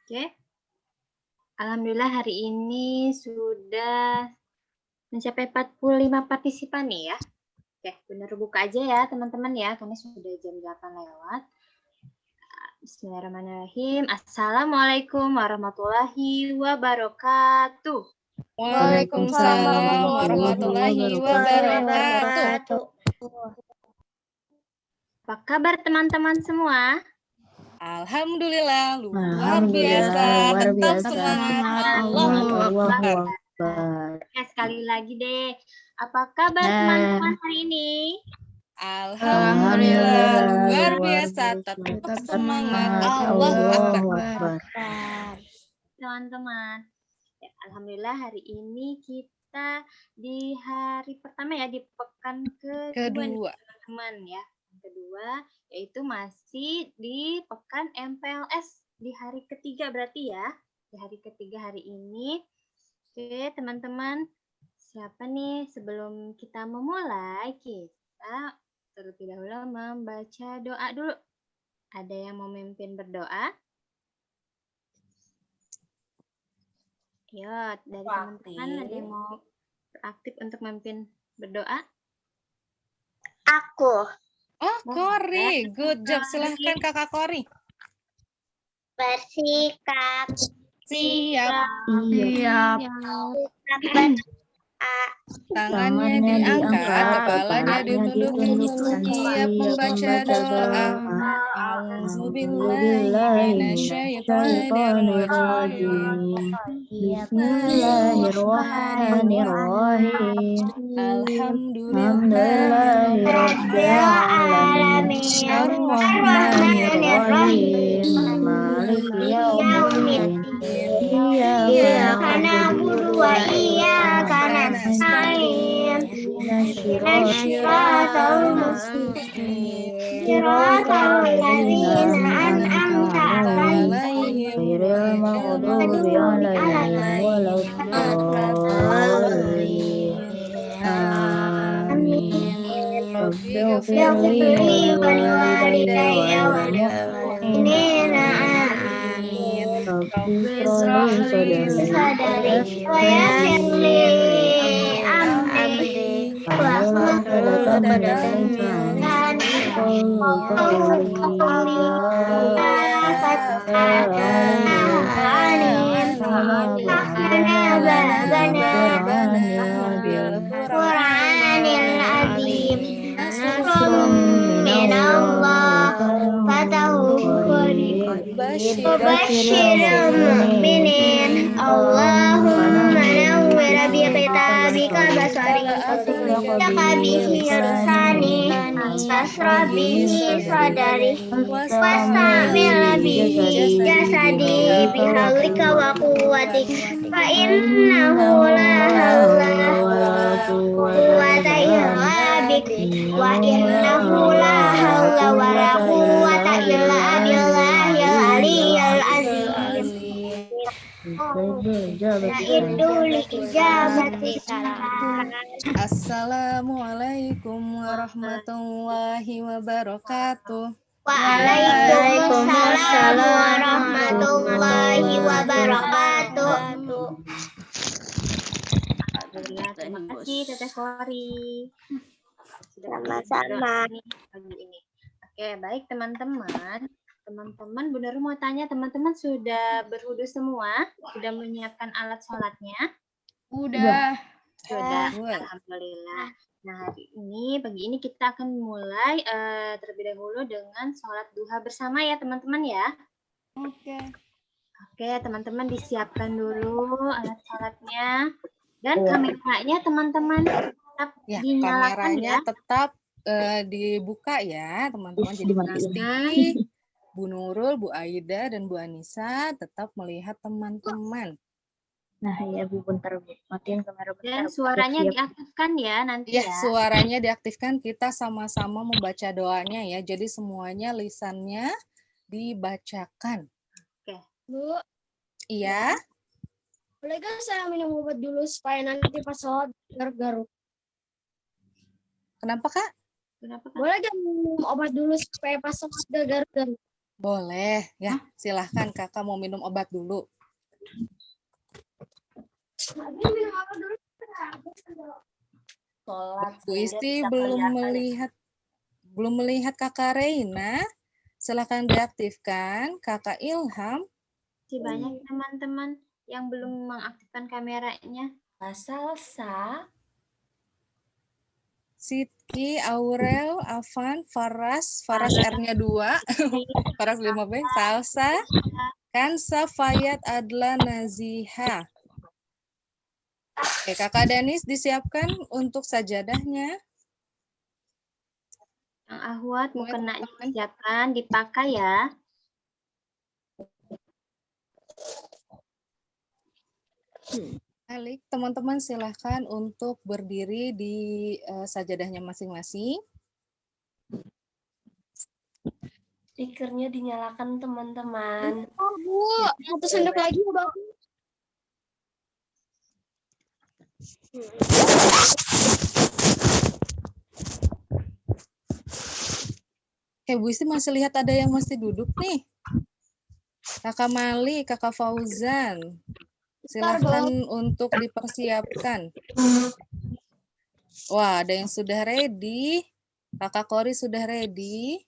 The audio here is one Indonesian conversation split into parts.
Oke. Alhamdulillah hari ini sudah mencapai 45 partisipan nih ya. Oke, benar buka aja ya teman-teman ya, karena sudah jam 8 lewat. Bismillahirrahmanirrahim. Assalamualaikum warahmatullahi wabarakatuh. Waalaikumsalam warahmatullahi wabarakatuh. Apa kabar teman-teman semua? Alhamdulillah luar biasa, tetap semangat. Allahu Akbar. Oke, sekali lagi deh. Apa kabar teman-teman hari ini? Alhamdulillah luar biasa, tetap semangat. Allahu Akbar. Teman-teman, ya, alhamdulillah hari ini kita di hari pertama ya, di pekan kedua teman-teman ya. Kedua yaitu masih di pekan MPLS di hari ketiga berarti ya, di hari ketiga hari ini. Oke teman-teman, siapa nih sebelum kita memulai kita terlebih dahulu membaca doa dulu. Ada yang mau memimpin berdoa? Ya, dari teman-teman ada yang mau aktif untuk memimpin berdoa? Aku. Oh, Kori, good job. Silahkan Kakak Kori. Bersikap. Siap. Tangannya diangkat, kepalanya ditundukkan, siap membaca doa. A'udzubillahiminasyaitonirrajim. Bismillahirrahmanirrahim. Alhamdulillahirabbil alamin. Arrahmanirrahim. Maliki yaumiddin. Iyyaka na'budu wa iyyaka nasta'in. Shiratal mustaqim. Shiratal ladzina an'amta 'alaihim ghairil maghdubi 'alaihim waladdallin. Amin. Rabbighfirli wa liwalidayya wal mu'minina. Amin. Rabbi shrah li sadri wa yassir li amri wahlul 'uqdatam min lisani Qur'anil azim. Nasrun minallah fatahu qarib. Wabashshiril mu'minin. Allahumma nawwir bi kitabika basari wa bihi lisani washrah bihi sadri wastamil bihi jasadi bihaulika wa quwwatik fa innahu la hawla wala quwwata illa bik wa innahu la hawla wala quwwata illa billahil aliyyil azim. Assalamualaikum warahmatullahi wabarakatuh. Waalaikumsalam warahmatullahi wabarakatuh. Terima kasih Teteh Kori. Sama-sama. Pagi ini. Oke, baik teman-teman. Teman-teman, Bu Nurul mau tanya, teman-teman sudah berwudu semua? Sudah menyiapkan alat sholatnya? Sudah. Alhamdulillah. Nah, hari ini, pagi ini kita akan mulai terlebih dahulu dengan sholat duha bersama ya teman-teman ya. Oke, teman-teman disiapkan dulu alat sholatnya. Dan kameranya teman-teman tetap dinyalakan kameranya ya. tetap dibuka ya teman-teman. Jadi pasti Bu Nurul, Bu Aida, dan Bu Anissa tetap melihat teman-teman. Nah ya Bu, bentar Bu, matiin kamera bentar. Dan suaranya diaktifkan ya nanti ya. Suaranya diaktifkan, kita sama-sama membaca doanya ya. Jadi semuanya lisannya dibacakan. Oke. Bu, Iya. boleh gak saya minum obat dulu supaya nanti pas sholat garuk-garuk? Kenapa Kak? Kenapa Kak? Boleh gak minum obat dulu supaya pas sholat garuk-garuk? Boleh ya, silahkan kakak mau minum obat dulu. Bu Isti belum melihat kakak Reina. Silahkan diaktifkan. Kakak Ilham. Masih banyak teman-teman yang belum mengaktifkan kameranya. Salsa. Sidki, Aurel, Afan, Faras R-nya 2, Faras 5B, Salsa, Kansa, Fayat, Adla, Naziha. Oke, kakak Danis disiapkan untuk sajadahnya. Yang Ahwat mau kenanya siapkan, dipakai ya. Balik, teman-teman silahkan untuk berdiri di sajadahnya masing-masing. Stikernya dinyalakan teman-teman. Bu, satu sendok lagi ya, Bapak. Bu Isti masih lihat ada yang masih duduk nih. Kakak Mali, Kakak Fauzan. Silahkan untuk dipersiapkan. Wah, ada yang sudah ready. Kakak Kori sudah ready.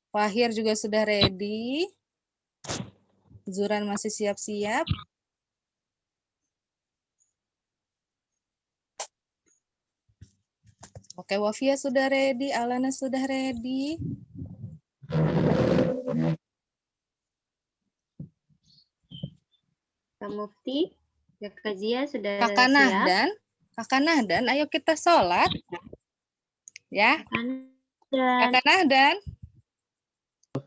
Fahir juga sudah ready. Zuran masih siap-siap. Oke, Wafia sudah ready. Alana sudah ready. Kak Mufti, Kakak Zia sudah Kakak siap. Kakak Nahdan, ayo kita sholat. Ya. Kakak Nahdan.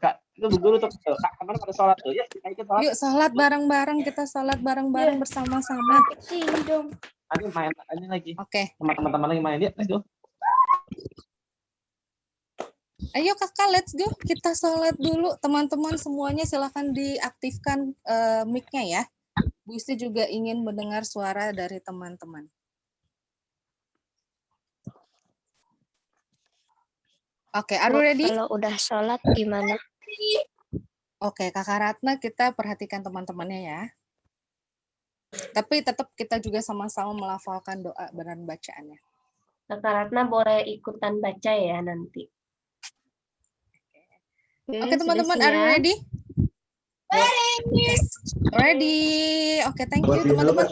Kak, itu guru tuh. Kak, kemarin pada sholat tuh. Ya, kita ikut sholat. Yuk sholat bareng-bareng, kita sholat bareng-bareng bersama-sama. Sini dong. Nanti main ini lagi. Oke. Teman-teman lagi main. Ya, let's go. Ayo kakak, let's go. Kita sholat dulu. Teman-teman semuanya silahkan diaktifkan mic-nya ya. Bu Isti juga ingin mendengar suara dari teman-teman. Oke, are you ready? Kalau udah sholat gimana? Oke, Kakak Ratna, kita perhatikan teman-temannya ya. Tapi tetap kita juga sama-sama melafalkan doa dan bacaannya. Kakak Ratna boleh ikutan baca ya nanti. Oke, teman-teman, are you ready? Yes. Ready. Oke, thank you teman-teman.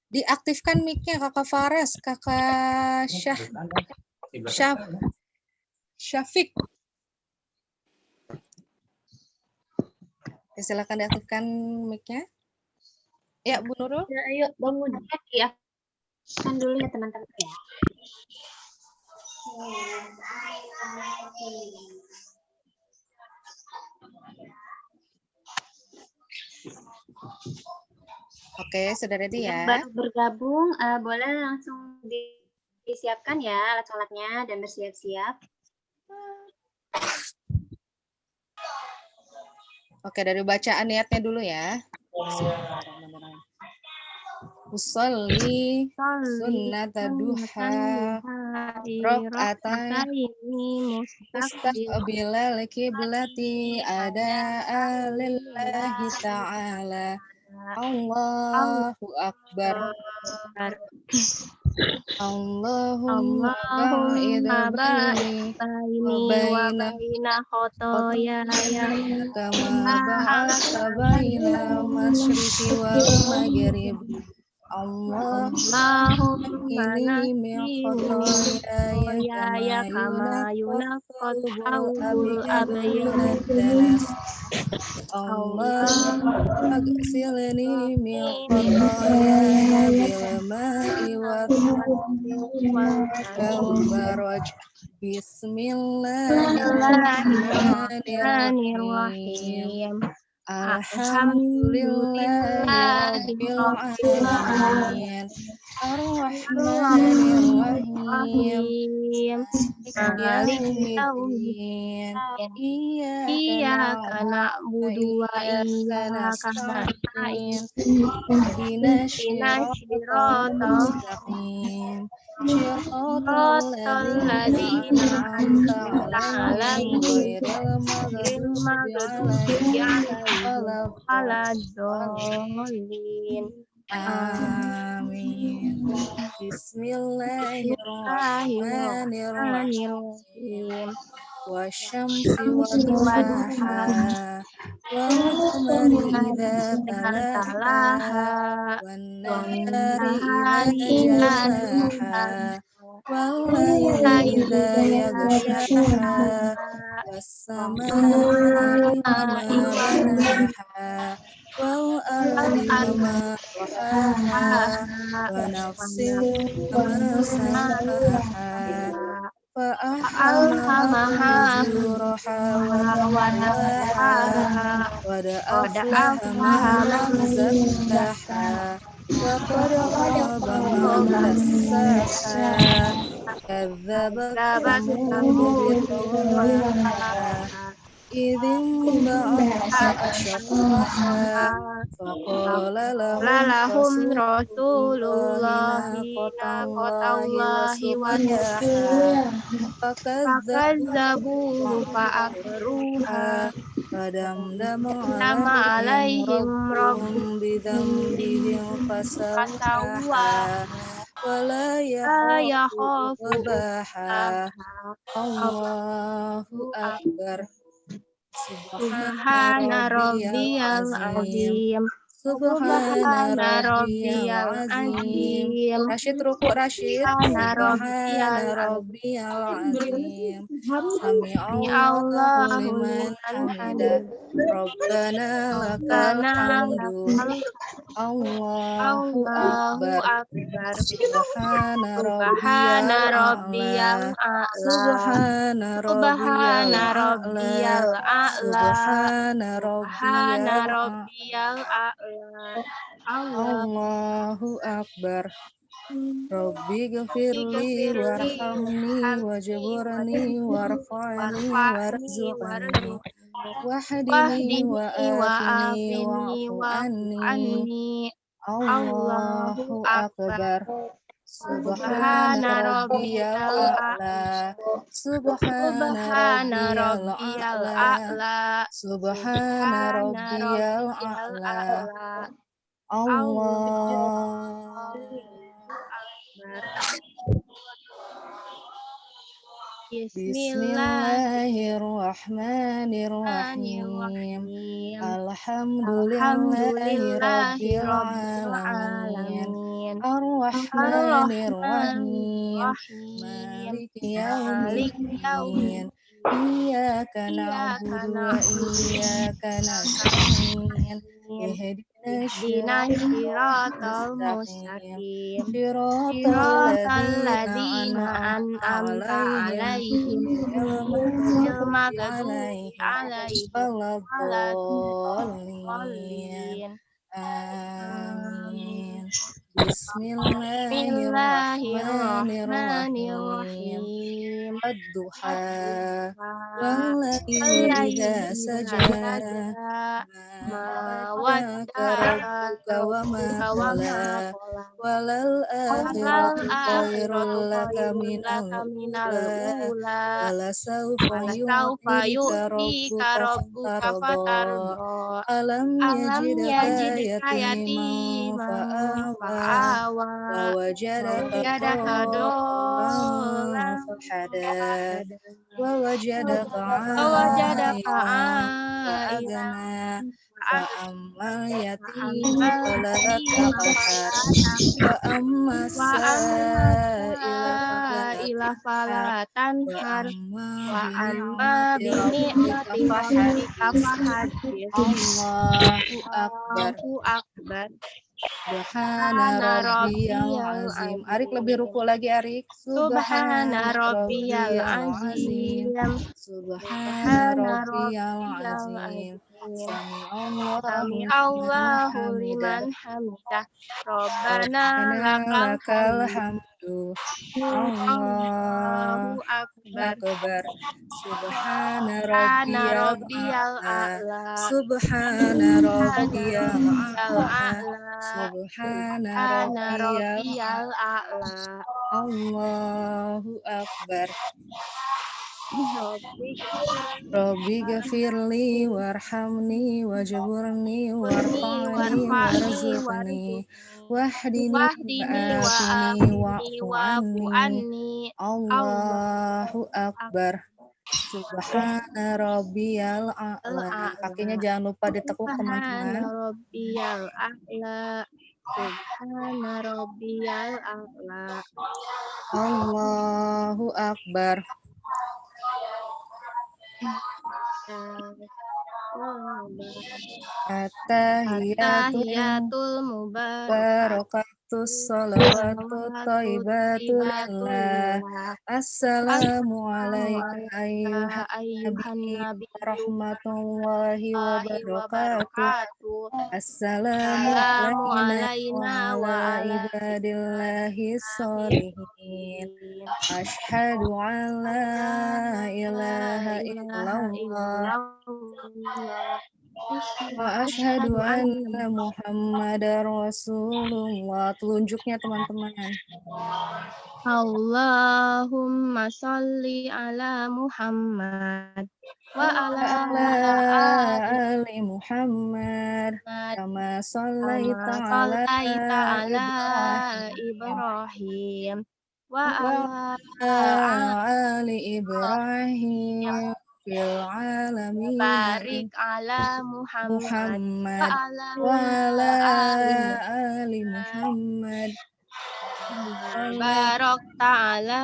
Diaktifkan mic-nya Kakak Fares, Kakak Syafiq. Oke, silakan diaktifkan mic-nya. Ya, Bu Nurul. Ya, ayo bangun. Ya. Kan dulu ya teman-teman ya. Oke, sudah ready ya? Yang baru bergabung, boleh langsung disiapkan ya alat sholatnya dan bersiap-siap. Oke, dari bacaan niatnya dulu ya. Usolli sunnata duha rok'atan mustaqbilal kiblati ada lillahi ta'ala. Allahu Akbar. Allahumma ba'id baini wa baina khotoyaya kama ba'adta baina masyriqi wal maghrib. Allahumma inni min khotoyaya kama yunaqqal abyadu minad-danas. Allahumma ghsilni min khotoyaya bil ma'i wal baraj. Bismillahirrahmanirrahim. Alhamdulillahirabbil alamin. Ar-Rahmanir-Rahim. Maliki yaumiddin. Iyyaka na'budu wa iyyaka nasta'in. Ihdinas siratal mustaqim. Shiratal ladzina an'amta 'alaihim ghairil maghdubi maghdubi alaihim waladhdallin. Amin. Bismillahirrahmanirrahim. Wasyamsi waduhaha wal qamari idza talaha wan nahari idza jallaha wal laili idza yaghshaha was samaa'i wa ma banaha wal ardi wa ma tahaha wa nafsin wa ma sawaha فألهمها فجورها وتقواها قد أفلح من زكاها وقد خاب من دساها كذبت ثمود بطغواها إذ انبعث أشقاها فقال لهم رسول الله ناقة الله وسقياها فكذبوه فعقروها فدمدم عليهم ربهم بذنبهم فسواها ولا يخاف عقباها الله أكبر Subhana rabbiyal azim. Subhana rabbiyal azim. Rasyid ruku Rasyid. Subhana rabbiyal azim. Sami Allahu liman hamidah. Rabbana lakal hamdu. Allahu akbar. Subhana rabbiyal a'la. Subhana rabbiyal a'la. Subhana rabbiyal a'la. Allahu akbar. Rabbi ghfirli warhamni wajburni warfa'ni warzuqni wahdini wa'afini wa'fu anni. Allahu akbar. Subhana rabbiyal a'la. Subhana rabbiyal a'la. Subhana rabbiyal a'la. Allah. Bismillahirrahmanirrahim. Alhamdulillahi rabbil alamin. Ar-Rahmanir-Rahim. Maliki yaumiddin. Iyyaka na'budu wa iyyaka nasta'in. Ihdina siratal mustaqim. Siratal ladzina an'amta 'alaihim ghairil maghdubi 'alaihim waladdallin. Amin. Bismillahirrahmanirrahim. Ad-duha wal laili idza saja ma wadda'aka wa ma qala walal akhiratu khairul laka minal ula wala sawfa yu'tika rabbuka fatarda alam yajidka yatiman fa'awa wa wajadaka dhallan fahada wa wajadaka 'ailan fa'ammal yatima fala taqhar wa amma sa'ila fala tanhar wa amma bi ni'mati rabbika fahaddith. Allahu akbar. Subhana rabbiyal azim. Arik lebih ruku lagi Arik. Subhana rabbiyal azim. Subhana rabbiyal azim. Sami Allahu liman hamidah. Rabbana lakal hamdu. Allahu akbar. Subhana rabbiyal a'la. Subhana rabbiyal a'la. Subhana rabbiyal a'la. Allahu akbar. Rabbi ghafirli warhamni wajburni warfa'ni warzuqni wahdini wa'afini wa'fu anni. Allahu Akbar. Subhana rabbiyal a'la. Kakinya jangan lupa ditekuk teman-teman. Rabbiyal a'la. Subhana rabbiyal a'la. Allahu Akbar. Tahiyatul Barakatus salawatut thayyibatu lillah. Assalamu alayka ayyuhan nabi warahmatullahi wabarakatuh. Assalamu alayna wa ala ibadillahi sholihin. Asyhadu an la ilaha illallah wa asyhadu anna Muhammadar Rasulullah. Telunjuknya teman-teman. Allahumma sholli ala Muhammad wa ala ali Muhammad kama shallaita ala Ibrahim wa ala ali Ibrahim fil alamin. barik ala Muhammad wa ala ali Muhammad barak ta'ala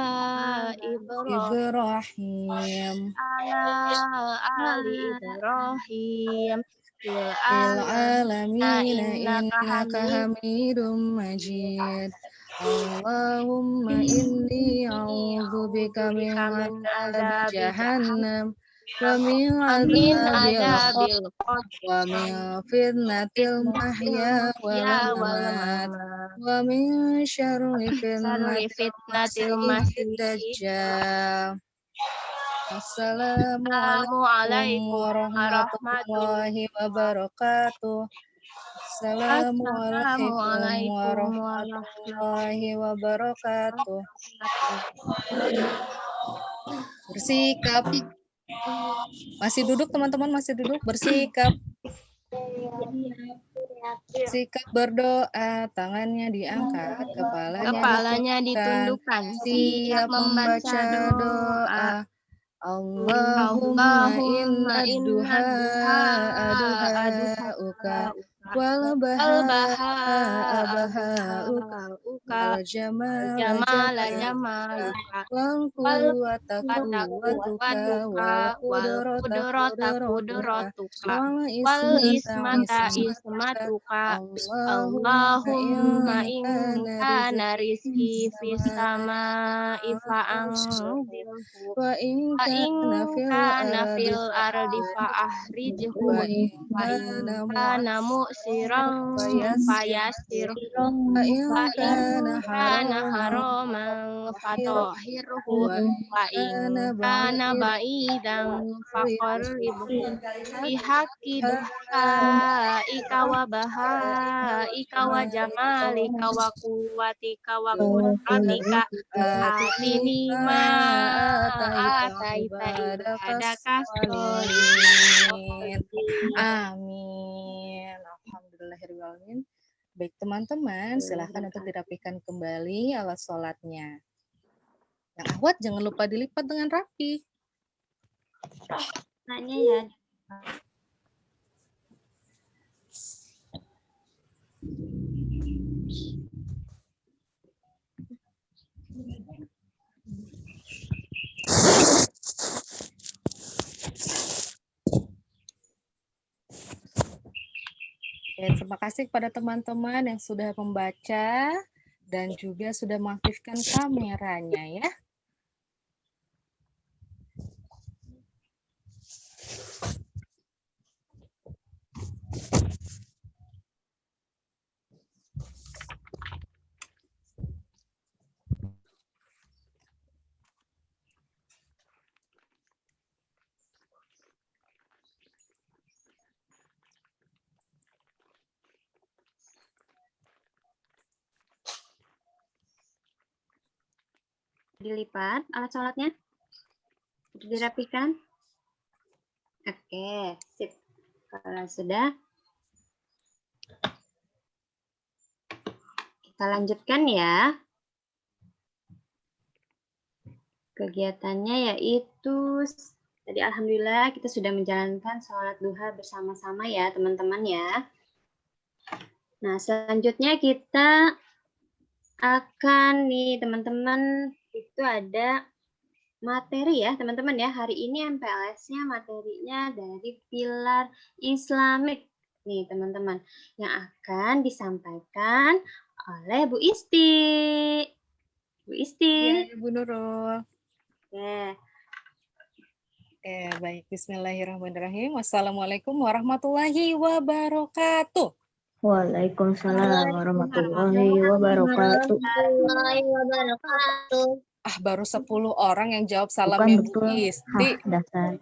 Ibrahim ala ali Ibrahim fil alamin innaka hamidum majid. Allahumma inni a'udzubika min adzabi jahannam wa min adzabil qabr wa min fitnatil mahya wal mamat wa min syarri fitnatil masiihid dajjal. Assalamualaikum warahmatullahi wabarakatuh. Assalamualaikum warahmatullahi wabarakatuh. Bersikap. Masih duduk teman-teman, masih duduk. Bersikap. Sikap berdoa, tangannya diangkat, kepalanya ditundukkan. Siap membaca doa. Allahumma inna duha aduha'uka wal baha wal jamala jamaluka wal quwwata qudratuka wal ismata ismatuka. Allahumma inna rizki fis sama'i fa'anzilhu wa kana fil ardi fa'ahrijhu wa kana mu'siran fayassir wa kana haraman fatahhirhu wa kana ba'idan faqarribhu bihaqqi duhaika wa bahaika wa jamalika wa quwwatika wa qudratika atini ma ataita ibadaka sholihin. Amin. Alhamdulillahirrahmanirrahim. Baik teman-teman, silahkan untuk dirapikan kembali alat sholatnya. Yang ahwat jangan lupa dilipat dengan rapi. Nanya ya. Ya, terima kasih kepada teman-teman yang sudah membaca dan juga sudah mengaktifkan kameranya ya. Dilipat alat sholatnya. Sudah dirapikan? Oke, sip. Kalau sudah, kita lanjutkan ya. Kegiatannya yaitu tadi alhamdulillah kita sudah menjalankan sholat duha bersama-sama ya teman-teman ya. Nah, selanjutnya kita akan nih teman-teman itu ada materi ya teman-teman ya. Hari ini MPLS-nya materinya dari pilar Islamik nih teman-teman yang akan disampaikan oleh Bu Isti. Bu Isti. Iya, Bu Nurul. Oke. Oke, baik. Bismillahirrahmanirrahim. Wassalamualaikum warahmatullahi wabarakatuh. Waalaikumsalam warahmatullahi wabarakatuh. Warahmatullahi wabarakatuh. Baru 10 orang yang jawab Bukan salamnya Bu betul. Isti. Dasar.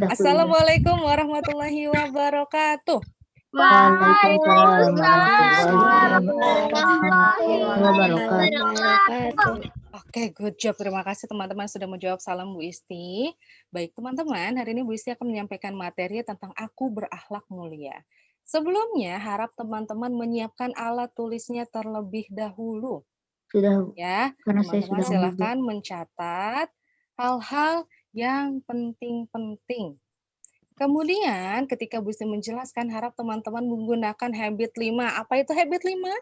Assalamualaikum warahmatullahi wabarakatuh. Waalaikumsalam warahmatullahi wabarakatuh. Oke, good job. Terima kasih teman-teman sudah menjawab salam Bu Isti. Baik teman-teman, hari ini Bu Isti akan menyampaikan materi tentang aku berakhlak mulia. Sebelumnya, harap teman-teman menyiapkan alat tulisnya terlebih dahulu. Sudah, Ya, karena saya teman-teman sudah silakan mencatat hal-hal yang penting-penting. Kemudian, ketika Bu Isti menjelaskan, harap teman-teman menggunakan habit 5. Apa itu habit 5?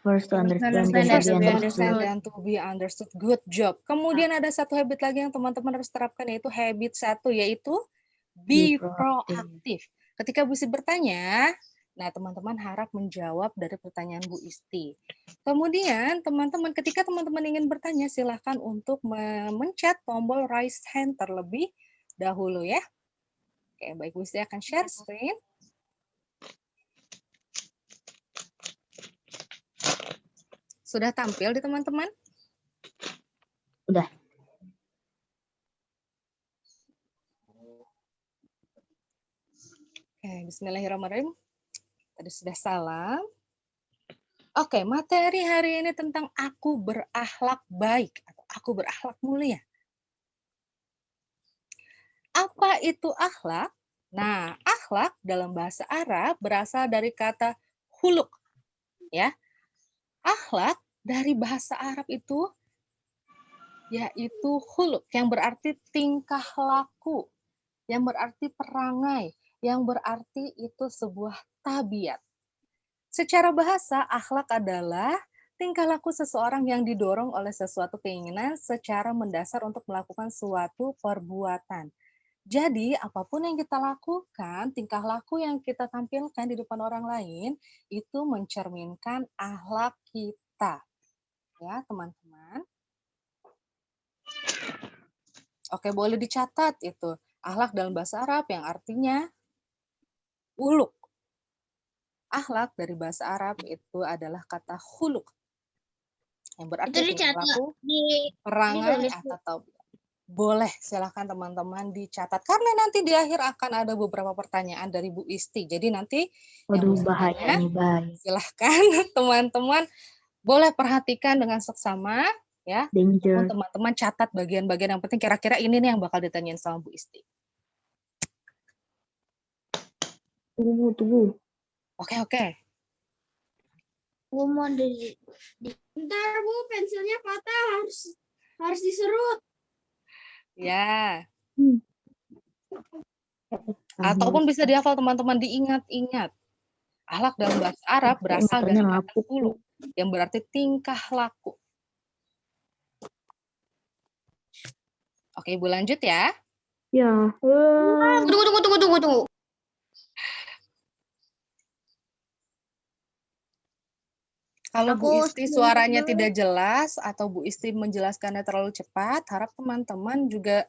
first to understand First, and to be understand understood. dan to be understood. Good job. Kemudian ada satu habit lagi yang teman-teman harus terapkan, yaitu habit 1, yaitu be proaktif. Ketika Bu Isti bertanya, nah teman-teman harap menjawab dari pertanyaan Bu Isti. Kemudian teman-teman, ketika teman-teman ingin bertanya, silahkan untuk memencet tombol raise hand terlebih dahulu ya. Oke, baik, Bu Isti akan share screen. Sudah tampil di teman-teman? Udah. Oke, bismillahirrahmanirrahim. Tadi sudah salam. Oke, materi hari ini tentang aku berakhlak baik atau aku berakhlak mulia. Apa itu akhlak? Nah, akhlak dalam bahasa Arab berasal dari kata huluk. Ya. Akhlak dari bahasa Arab itu yaitu huluk, yang berarti tingkah laku, yang berarti perangai, yang berarti itu sebuah tabiat. Secara bahasa, akhlak adalah tingkah laku seseorang yang didorong oleh sesuatu keinginan secara mendasar untuk melakukan suatu perbuatan. Jadi, apapun yang kita lakukan, tingkah laku yang kita tampilkan di depan orang lain, itu mencerminkan akhlak kita. Ya, teman-teman. Oke, boleh dicatat itu. Akhlak dalam bahasa Arab yang artinya uluk. Akhlak dari bahasa Arab itu adalah kata huluk. Yang berarti tingkah laku, perangai, atau tabiat. Boleh, silahkan teman-teman dicatat. Karena nanti di akhir akan ada beberapa pertanyaan dari Bu Isti. Jadi nanti Waduh, bahaya nih, bahaya. Silahkan teman-teman boleh perhatikan dengan seksama. Ya, Danger. teman-teman catat bagian-bagian yang penting. Kira-kira ini nih yang bakal ditanyain sama Bu Isti. Tunggu. Oke. Bu mau bentar Bu, pensilnya patah, harus diserut. Ya. Ataupun bisa dihafal teman-teman, diingat-ingat. Akhlak dalam bahasa Arab berasal dari kata huluk, yang berarti tingkah laku. Oke, Ibu lanjut ya. Ya. Tunggu. Kalau Bu Isti suaranya tidak jelas atau Bu Isti menjelaskannya terlalu cepat, harap teman-teman juga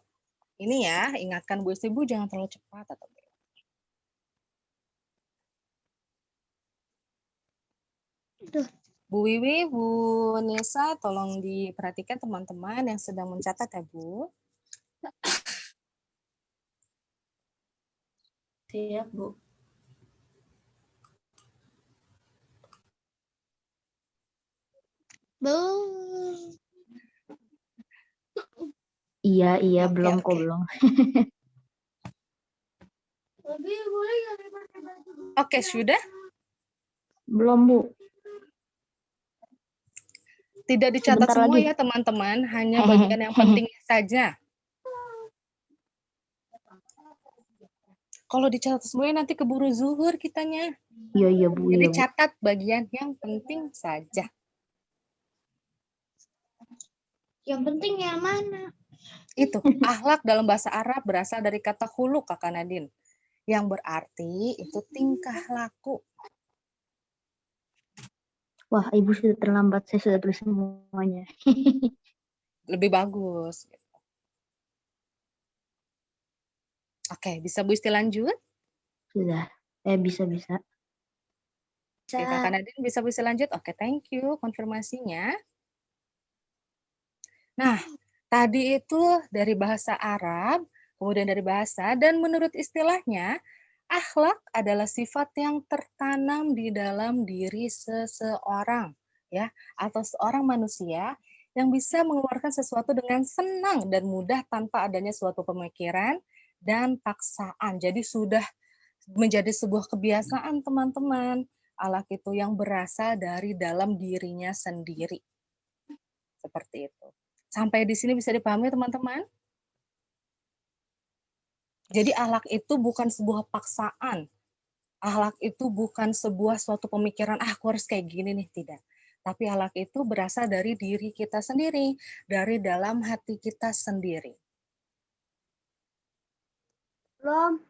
ini ya, ingatkan Bu Isti, Bu jangan terlalu cepat atau Bu Wiwi, Bu Nisa, tolong diperhatikan teman-teman yang sedang mencatat ya Bu. Siap, Bu. Iya, Oke, belum kok oke. belum. Lebih boleh nggak pakai baju? Oke, sudah. Belum, Bu. Tidak dicatat Sebentar semua lagi. ya teman-teman, hanya bagian yang penting saja. Kalau dicatat semuanya nanti keburu zuhur kitanya. Iya, Bu. Jadi Iya, Bu. catat bagian yang penting saja. Yang penting yang mana? Itu, akhlak dalam bahasa Arab berasal dari kata khuluq, Kakak Nadine. Yang berarti itu tingkah laku. Wah, Ibu sudah terlambat. Saya sudah tulis semuanya. Lebih bagus. Oke, bisa Bu Isti lanjut? Sudah. Bisa. Oke, Kakak Nadine bisa Bu Isti lanjut? Oke, thank you konfirmasinya. Nah, tadi itu dari bahasa Arab, kemudian dari bahasa, dan menurut istilahnya, akhlak adalah sifat yang tertanam di dalam diri seseorang, ya, atau seorang manusia yang bisa mengeluarkan sesuatu dengan senang dan mudah tanpa adanya suatu pemikiran dan paksaan. Jadi sudah menjadi sebuah kebiasaan teman-teman. Akhlak itu yang berasal dari dalam dirinya sendiri. Seperti itu. Sampai di sini bisa dipahami teman-teman? Jadi akhlak itu bukan sebuah paksaan. Akhlak itu bukan sebuah suatu pemikiran, aku harus kayak gini nih, tidak. Tapi akhlak itu berasal dari diri kita sendiri, dari dalam hati kita sendiri. Belum.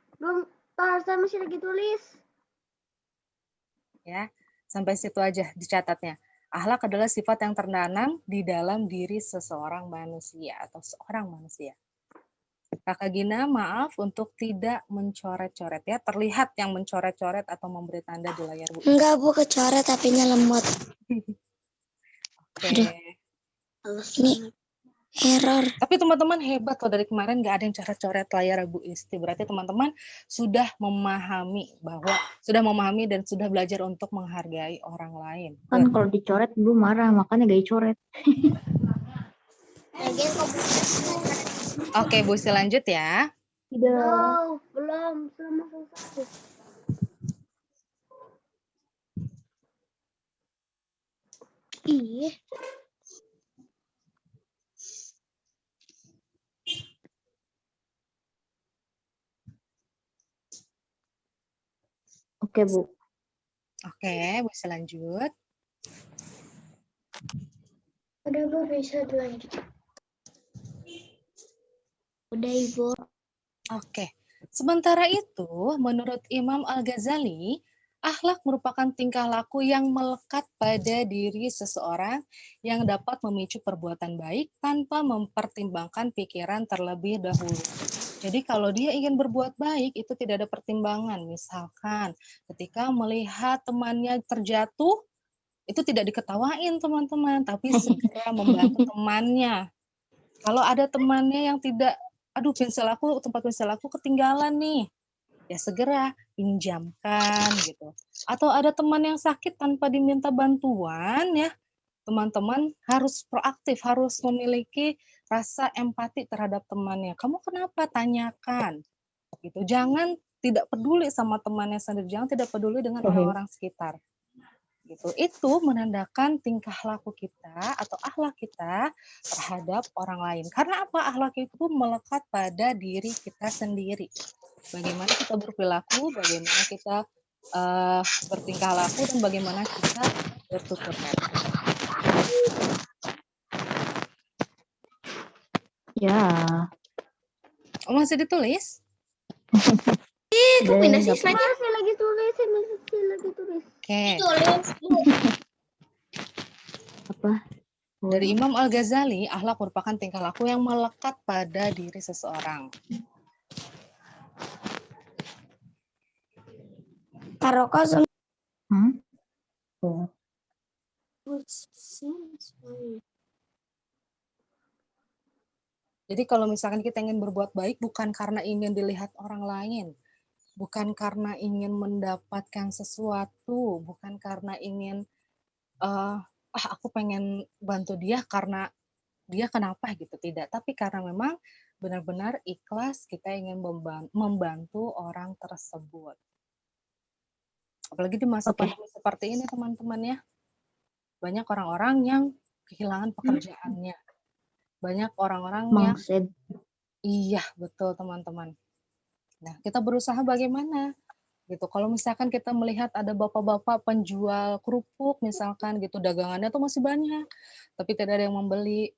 Saya masih lagi tulis. Ya, sampai situ aja dicatatnya. Akhlak adalah sifat yang tertanam di dalam diri seseorang manusia atau seorang manusia. Kakak Gina, maaf untuk tidak mencoret-coret ya. Terlihat yang mencoret-coret atau memberi tanda di layar Bu. Enggak, Bu, kecoret tapinya lemot. Oke. Ini error. Tapi teman-teman hebat loh, dari kemarin nggak ada yang coret-coret layar Bu Isti. Berarti teman-teman sudah memahami dan sudah belajar untuk menghargai orang lain. Kan kalau dicoret Ibu marah, makanya gak dicoret. Oke, Bu Isti lanjut ya. Tidak. Belum selesai. Ih, Oke, Bu. Oke, Bu Isti lanjut. udah Bu, bisa dilanjut. Udah Ibu. Oke. Sementara itu, menurut Imam Al-Ghazali, akhlak merupakan tingkah laku yang melekat pada diri seseorang yang dapat memicu perbuatan baik tanpa mempertimbangkan pikiran terlebih dahulu. Jadi kalau dia ingin berbuat baik, itu tidak ada pertimbangan. Misalkan ketika melihat temannya terjatuh, itu tidak diketawain teman-teman, tapi segera membantu temannya. Kalau ada temannya yang tidak, aduh tempat pensil aku ketinggalan nih, ya segera pinjamkan gitu. Atau ada teman yang sakit tanpa diminta bantuan ya, teman-teman harus proaktif, harus memiliki rasa empati terhadap temannya. Kamu kenapa? Tanyakan. Gitu. Jangan tidak peduli sama temannya sendiri, jangan tidak peduli dengan orang-orang sekitar. Gitu. Itu menandakan tingkah laku kita atau akhlak kita terhadap orang lain. Karena apa? Akhlak itu melekat pada diri kita sendiri. Bagaimana kita berperilaku, bagaimana kita bertingkah laku, dan bagaimana kita bertutur kata. Ya. Oh, masih ditulis? Kok pindah sih Nggak slide-nya? Saya lagi tulis. Oke. Tulis. apa? Dari Imam Al-Ghazali, akhlak merupakan tingkah laku yang melekat pada diri seseorang. Taruh kosong. Oh. Jadi kalau misalkan kita ingin berbuat baik, bukan karena ingin dilihat orang lain, bukan karena ingin mendapatkan sesuatu, bukan karena ingin aku pengen bantu dia karena dia kenapa gitu, tidak. Tapi karena memang benar-benar ikhlas kita ingin membantu orang tersebut. Apalagi di masa pandemi seperti ini teman-teman ya. Banyak orang-orang yang kehilangan pekerjaannya. Banyak orang-orang yang Mangset. iya, betul teman-teman. Nah, kita berusaha bagaimana? Gitu. Kalau misalkan kita melihat ada bapak-bapak penjual kerupuk misalkan gitu, dagangannya tuh masih banyak, tapi tidak ada yang membeli.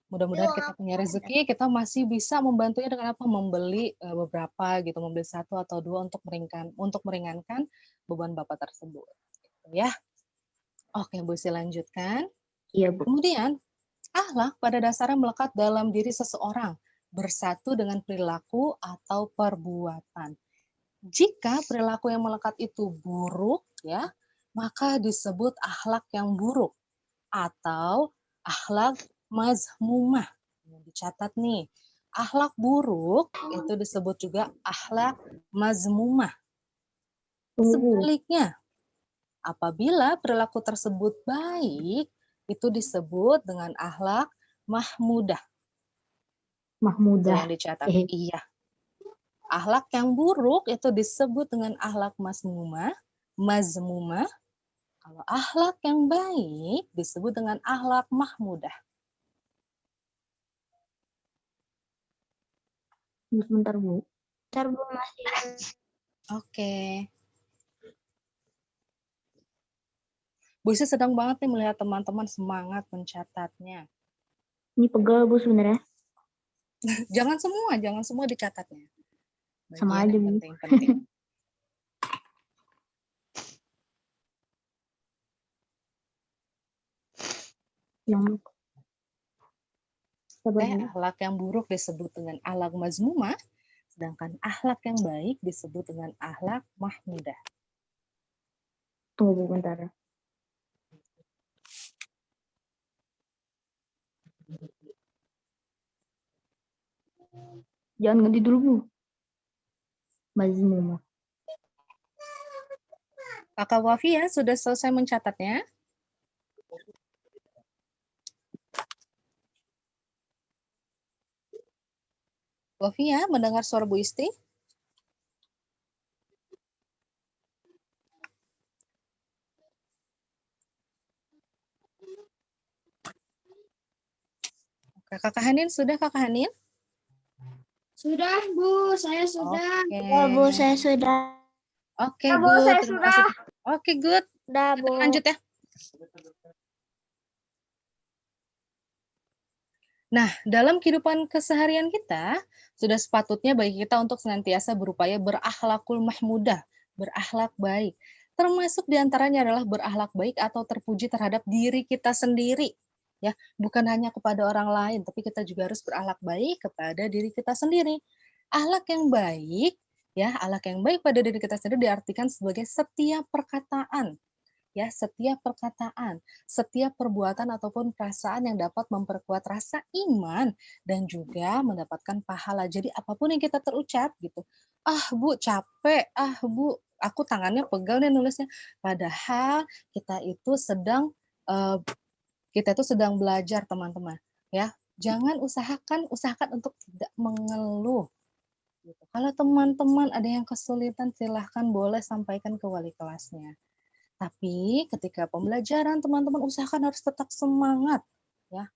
Mudah-mudahan kita punya rezeki, kita masih bisa membantunya dengan apa? Membeli beberapa gitu, membeli 1 atau 2 untuk meringankan beban bapak tersebut. Gitu ya. Oke, Bu Isi lanjutkan. Iya, Bu. Kemudian, akhlak pada dasarnya melekat dalam diri seseorang, bersatu dengan perilaku atau perbuatan. Jika perilaku yang melekat itu buruk, ya, maka disebut akhlak yang buruk atau akhlak mazmumah. Dicatat nih, akhlak buruk itu disebut juga akhlak mazmumah. Sebaliknya, apabila perilaku tersebut baik, itu disebut dengan akhlak mahmudah. Mahmudah. Yang dicatat. Iya. Akhlak yang buruk itu disebut dengan akhlak mazmumah. Kalau akhlak yang baik disebut dengan akhlak mahmudah. Sebentar, Bu. Bentar, Bu, masih. Oke. Bu Isi sedang banget nih melihat teman-teman semangat mencatatnya. Ini pegal, Bu, sebenarnya. Jangan semua dicatatnya. Sama Bagian aja, yang Bu. penting-penting. Yang sabar, Bu. Akhlak yang buruk disebut dengan akhlak mazmumah, sedangkan akhlak yang baik disebut dengan akhlak mahmudah. Tunggu, Bu, bentar. Jangan ganti dulu, Bu. Mazmumah. Kakak Wafia sudah selesai mencatatnya? Wafia mendengar suara Bu Isti? Kakak Hanin sudah, Kakak Hanin? Sudah, Bu, saya sudah. Oke. Ya, Bu, saya sudah. Oke, Ya, Bu, good. saya Terima sudah. kasih. Oke, good. Sudah, Kita Bu. lanjut ya. Nah, dalam kehidupan keseharian kita, sudah sepatutnya bagi kita untuk senantiasa berupaya berakhlakul mahmudah, berakhlak baik. Termasuk diantaranya adalah berakhlak baik atau terpuji terhadap diri kita sendiri. Ya, bukan hanya kepada orang lain, tapi kita juga harus berakhlak baik kepada diri kita sendiri. Akhlak yang baik, ya, akhlak yang baik pada diri kita sendiri diartikan sebagai setiap perkataan, ya, setiap perkataan, setiap perbuatan ataupun perasaan yang dapat memperkuat rasa iman dan juga mendapatkan pahala. Jadi apapun yang kita terucap gitu, Bu capek, Bu aku tangannya pegal nih nulisnya. Padahal kita itu sedang belajar teman-teman, ya. Jangan usahakan untuk tidak mengeluh. Gitu. Kalau teman-teman ada yang kesulitan, silahkan boleh sampaikan ke wali kelasnya. Tapi ketika pembelajaran teman-teman usahakan harus tetap semangat, ya.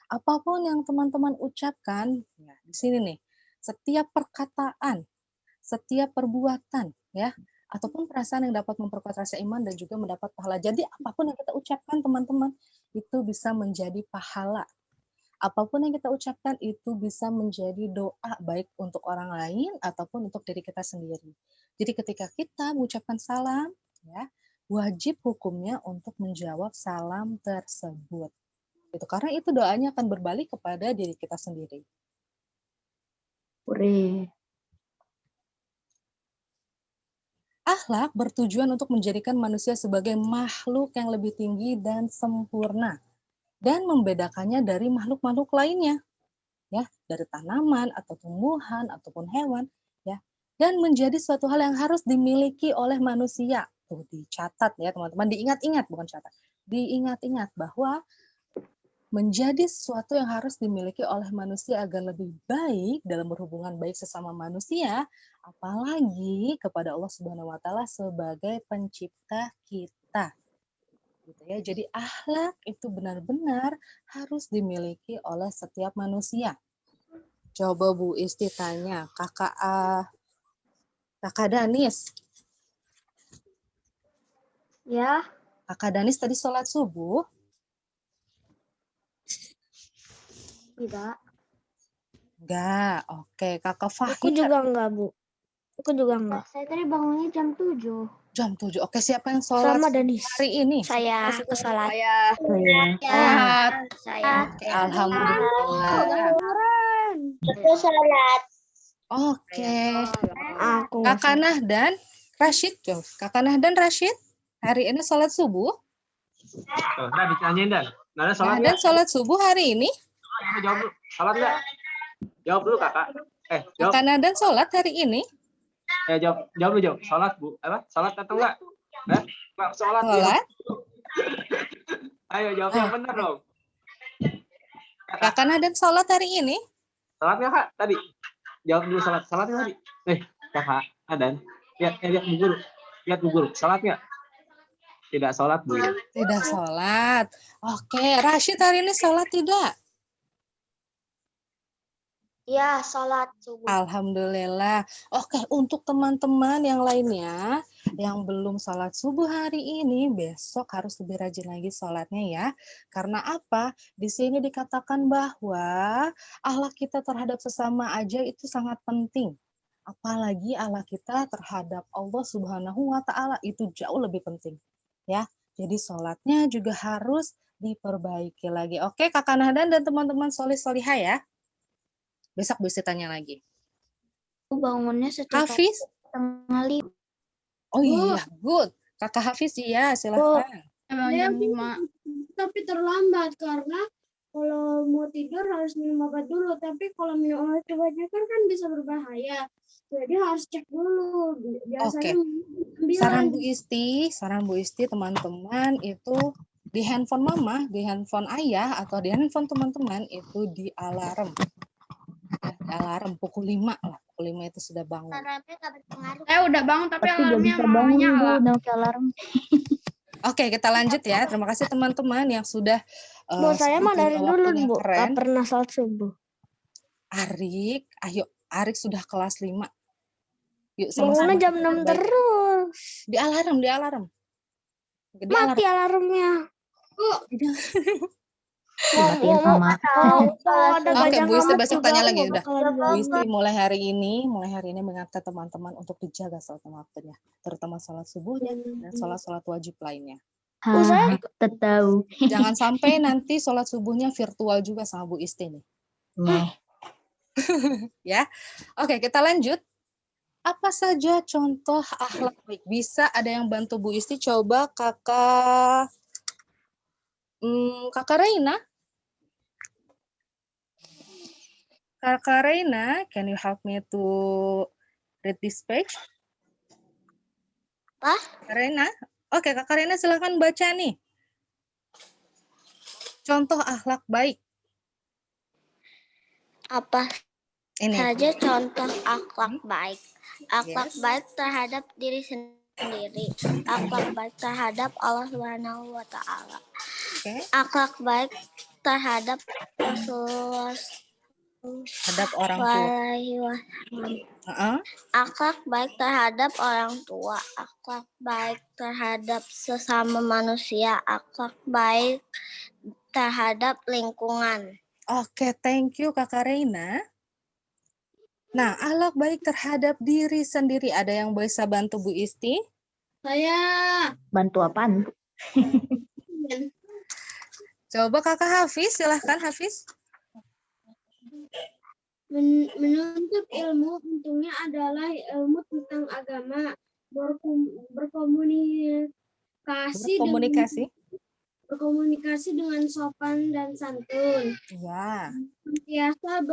Apapun yang teman-teman ucapkan, ya, di sini nih, setiap perkataan, setiap perbuatan, ya, ataupun perasaan yang dapat memperkuat rasa iman dan juga mendapat pahala. Jadi apapun yang kita ucapkan teman-teman itu bisa menjadi pahala. Apapun yang kita ucapkan itu bisa menjadi doa baik untuk orang lain ataupun untuk diri kita sendiri. Jadi ketika kita mengucapkan salam, ya, wajib hukumnya untuk menjawab salam tersebut. Itu karena itu doanya akan berbalik kepada diri kita sendiri. Hore. Akhlak bertujuan untuk menjadikan manusia sebagai makhluk yang lebih tinggi dan sempurna dan membedakannya dari makhluk-makhluk lainnya, ya, dari tanaman atau tumbuhan ataupun hewan, ya, dan menjadi suatu hal yang harus dimiliki oleh manusia. Tuh dicatat ya teman-teman, diingat-ingat bukan catat. diingat-ingat bahwa menjadi sesuatu yang harus dimiliki oleh manusia agar lebih baik dalam berhubungan baik sesama manusia, apalagi kepada Allah Subhanahu wa taala sebagai pencipta kita. Gitu ya. Jadi akhlak itu benar-benar harus dimiliki oleh setiap manusia. Coba Bu Isti tanya, Kakak Danis. Ya, Kakak Danis tadi sholat subuh? tidak. Enggak. Oke, Kakak Aku Fahir. juga enggak, Bu. Aku juga enggak. Saya tadi bangunnya jam 7. Jam 7. Oke, siapa yang sholat Sama subuh Danis. hari ini? Saya ke salat. Saya. Oke, alhamdulillah. Aku sholat. Oke. Aku Kakak Nahdan, Rashid, coba. Kakak Nahdan, Rashid, hari ini sholat subuh? Tuh, nah ditanyain Dan. Nada sholat Nahdan nggak? sholat subuh hari ini? Jawab dulu. Sholat nggak? Jawab dulu kakak. Jawab. Kakak Nahdan sholat hari ini? Jawab dulu jawab. Sholat Bu. Apa? Sholat atau enggak? Nggak sholat. Sholat? Ayo jawab yang benar dong. Kakak Nahdan sholat hari ini? Sholat nggak kak? Tadi. Jawab dulu sholat. Sholat nggak tadi? Kakak Adan. Lihat Bu Guru. Lihat Bu Guru. Sholat nggak? Tidak sholat Bu. Tidak sholat. Oke, Rashid hari ini sholat tidak? Ya, sholat subuh. Alhamdulillah. Oke, untuk teman-teman yang lainnya yang belum sholat subuh hari ini, besok harus lebih rajin lagi sholatnya ya. Karena apa? Di sini dikatakan bahwa akhlak kita terhadap sesama aja itu sangat penting. Apalagi akhlak kita terhadap Allah Subhanahu wa taala itu jauh lebih penting. Ya. Jadi sholatnya juga harus diperbaiki lagi. Oke, Kakak Nahdan dan teman-teman solih-solihah ya. Besok bisa tanya lagi. Bangunnya sekitar Hafiz? setengah 5. Oh iya, good. Kakak Hafiz iya, silahkan. Ya, tapi terlambat karena kalau mau tidur harus minum obat dulu. Tapi kalau minum obat kebanyakan kan bisa berbahaya. Jadi harus cek dulu. Biasanya Saran Bu Isti, teman-teman itu di handphone mama, di handphone ayah, atau di handphone teman-teman itu di alarm. Ya, di alarm pukul 5 lah. Pukul 5 itu sudah bangun. Alarmnya nggak berpengaruh. udah bangun tapi alarmnya bisa bangun udah pakai alarm. Oke, kita lanjut ya. Terima kasih teman-teman yang sudah Bu, saya mah dari sebetulnya dulu, waktunya Bu. keren. Gak pernah sholat subuh. Arik, ayo. Arik sudah kelas 5. Yuk sama-sama. Bangunnya jam kita 6 perbaiki. terus. Di alarm. Mati alarmnya. Dimatiin sama. Kalau ada Oke, gajah Bu Isti ngamak besok juga tanya aku lagi nggak udah. bakalan Bu bangun. Isti mulai hari ini mengangkat teman-teman untuk dijaga sholat waktunya, terutama sholat subuhnya dan sholat wajib lainnya. Saya tahu. Jangan sampai nanti sholat subuhnya virtual juga sama Bu Isti nih. Ya, oke kita lanjut. Apa saja contoh akhlak baik? Bisa ada yang bantu Bu Isti? Coba kakak Reina. Kakak Reina, can you help me to read this page? Apa? Kakak Reina? Oke, Kakak Reina silakan baca nih. Contoh akhlak baik. Apa Ini. saja contoh akhlak baik? Akhlak Yes. baik terhadap diri sendiri. Akhlak baik terhadap Allah Subhanahu wa taala. Oke. Akhlak baik terhadap Rasulullah Terhadap orang tua. Akhlak baik terhadap orang tua. Akhlak baik terhadap sesama manusia. Akhlak baik terhadap lingkungan. Oke, thank you Kakak Reina. Nah, akhlak baik terhadap diri sendiri. Ada yang bisa bantu Bu Isti? Saya Bantu apaan? Coba Kakak Hafiz, silahkan Hafiz. menuntut ilmu untungnya adalah ilmu tentang agama, berkomunikasi dengan sopan dan santun. Ya. Biasa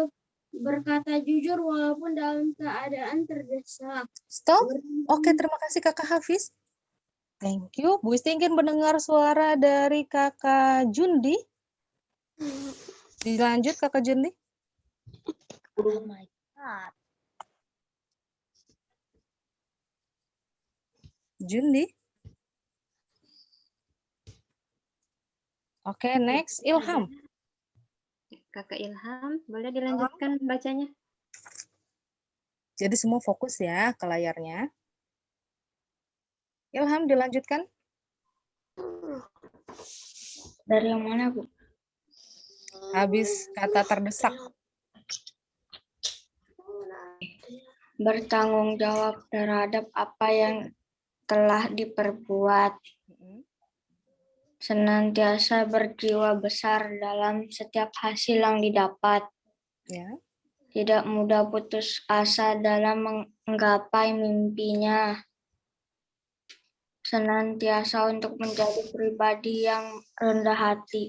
berkata jujur walaupun dalam keadaan terdesak. Stop. Oke, terima kasih Kakak Hafiz. Thank you. Bu Isti ingin mendengar suara dari Kakak Jundi. Dilanjut Kakak Jundi. Oh my God. Jundi. Oke, next Ilham. Kakak Ilham, boleh dilanjutkan bacanya? Jadi semua fokus ya ke layarnya. Ilham dilanjutkan. Dari yang mana, Bu? Habis kata terdesak. Bertanggung jawab terhadap apa yang telah diperbuat. Senantiasa berjiwa besar dalam setiap hasil yang didapat. Ya. Tidak mudah putus asa dalam menggapai mimpinya. Senantiasa untuk menjadi pribadi yang rendah hati.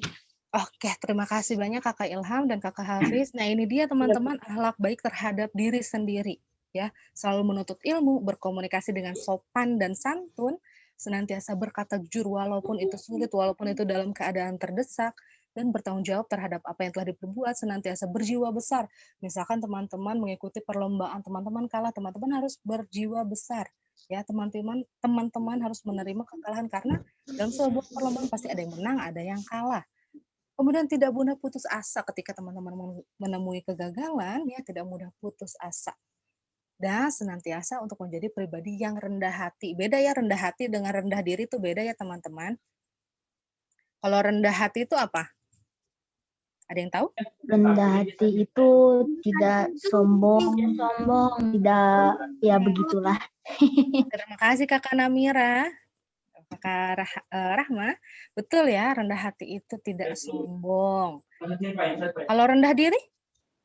Oke, terima kasih banyak Kakak Ilham dan Kakak Hafiz. Nah, ini dia teman-teman akhlak baik terhadap diri sendiri. Ya, selalu menuntut ilmu, berkomunikasi dengan sopan dan santun, senantiasa berkata jujur walaupun itu sulit, walaupun itu dalam keadaan terdesak, dan bertanggung jawab terhadap apa yang telah diperbuat, senantiasa berjiwa besar. Misalkan teman-teman mengikuti perlombaan, teman-teman kalah, teman-teman harus berjiwa besar. Ya, teman-teman harus menerima kekalahan karena dalam sebuah perlombaan pasti ada yang menang, ada yang kalah. Kemudian tidak mudah putus asa ketika teman-teman menemui kegagalan, ya tidak mudah putus asa. Dan senantiasa untuk menjadi pribadi yang rendah hati. Beda ya rendah hati dengan rendah diri itu beda ya teman-teman. Kalau rendah hati itu apa? Ada yang tahu? Rendah hati itu tidak sombong, tidak ya begitulah. Terima kasih Kakak Namira. Kakak Rahma, betul ya, rendah hati itu tidak sombong. Kalau rendah diri?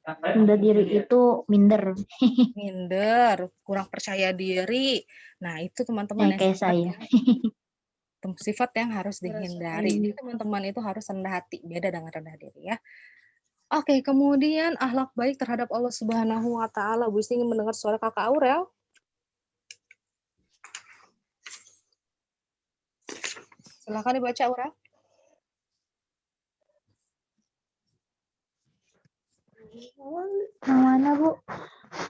Rendah diri itu minder. Minder, kurang percaya diri. Nah, itu teman-teman yang Kayak saya. sifat yang harus dihindari. Jadi teman-teman itu harus rendah hati, beda dengan rendah diri ya. Oke, kemudian akhlak baik terhadap Allah Subhanahu wa taala. Bu Isti ingin mendengar suara Kakak Aurel. Silakan dibaca Aurel. Yang mana, Bu?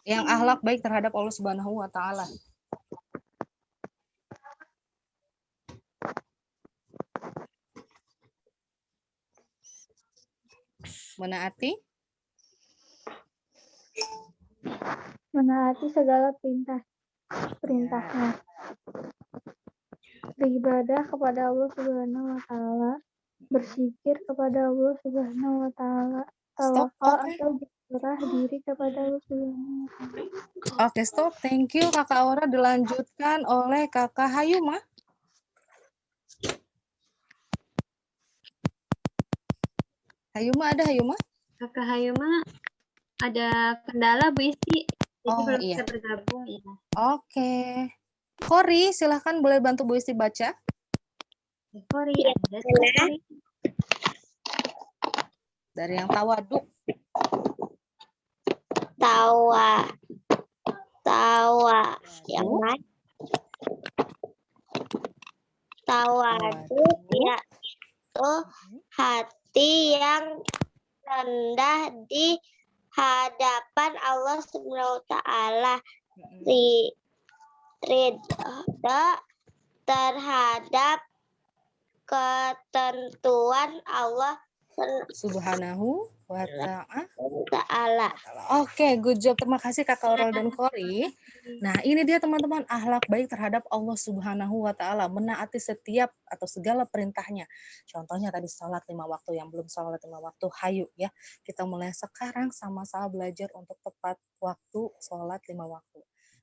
Yang akhlak baik terhadap Allah Subhanahu wa taala. Menaati segala perintahnya. Beribadah kepada Allah Subhanahu wa taala, berzikir kepada Allah Subhanahu wa taala, tawakal atau berserah diri kepada Allah Subhanahu wa taala. Oke, stop. Thank you Kakak Aura, dilanjutkan oleh Kakak Hayuma. Hayuma ada Hayuma? Kakak Hayuma ada kendala Bu Isti, jadi belum iya. bisa bergabung ya. Oke. Kori, silahkan boleh bantu Bu Isti baca. Kori, ada Kori. Dari yang tawaduk. Yang mana? Tawaduk ya itu hati yang rendah di hadapan Allah Subhanahu wa taala. Ridha terhadap ketentuan Allah Subhanahu wa ta'ala. Oke, good job. Terima kasih Kakak Aurel dan Kori. Nah, ini dia teman-teman akhlak baik terhadap Allah Subhanahu wa taala, menaati setiap atau segala perintahnya. Contohnya tadi sholat 5 waktu, yang belum sholat 5 waktu, hayu ya. Kita mulai sekarang sama-sama belajar untuk tepat waktu sholat 5 waktu.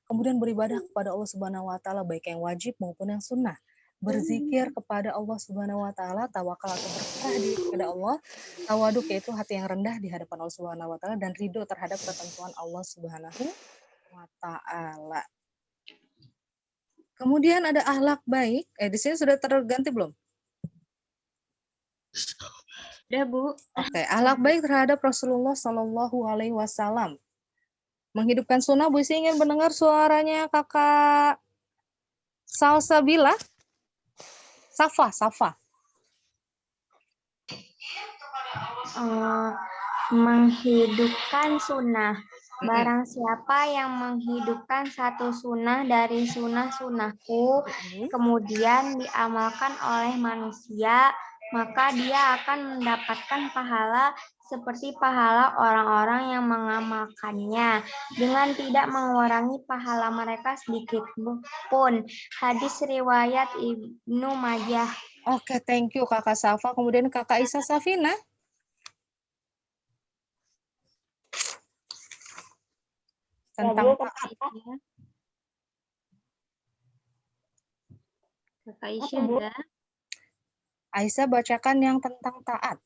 Kemudian beribadah kepada Allah Subhanahu wa taala baik yang wajib maupun yang sunnah. Berzikir kepada Allah Subhanahu wa taala, tawakal atau berserah diri kepada Allah, tawaduk yaitu hati yang rendah di hadapan Allah Subhanahu wa taala dan ridho terhadap ketentuan Allah Subhanahu wa taala. Kemudian ada akhlak baik. Di sini sudah terganti belum? Udah, Bu. Oke, akhlak baik terhadap Rasulullah Shallallahu alaihi wasallam. Menghidupkan sunnah, Bu Isi ingin mendengar suaranya Kakak Salsabila. Safa. Menghidupkan sunnah. Mm-mm. Barang siapa yang menghidupkan satu sunnah dari sunnah-sunnahku, kemudian diamalkan oleh manusia, maka dia akan mendapatkan pahala seperti pahala orang-orang yang mengamalkannya, dengan tidak mengurangi pahala mereka sedikit pun. Hadis riwayat Ibnu Majah. Oke, thank you Kakak Safa. Kemudian Kakak Isa Safina. Tentang taat. Kakak Isya ada. Aisyah bacakan yang tentang taat.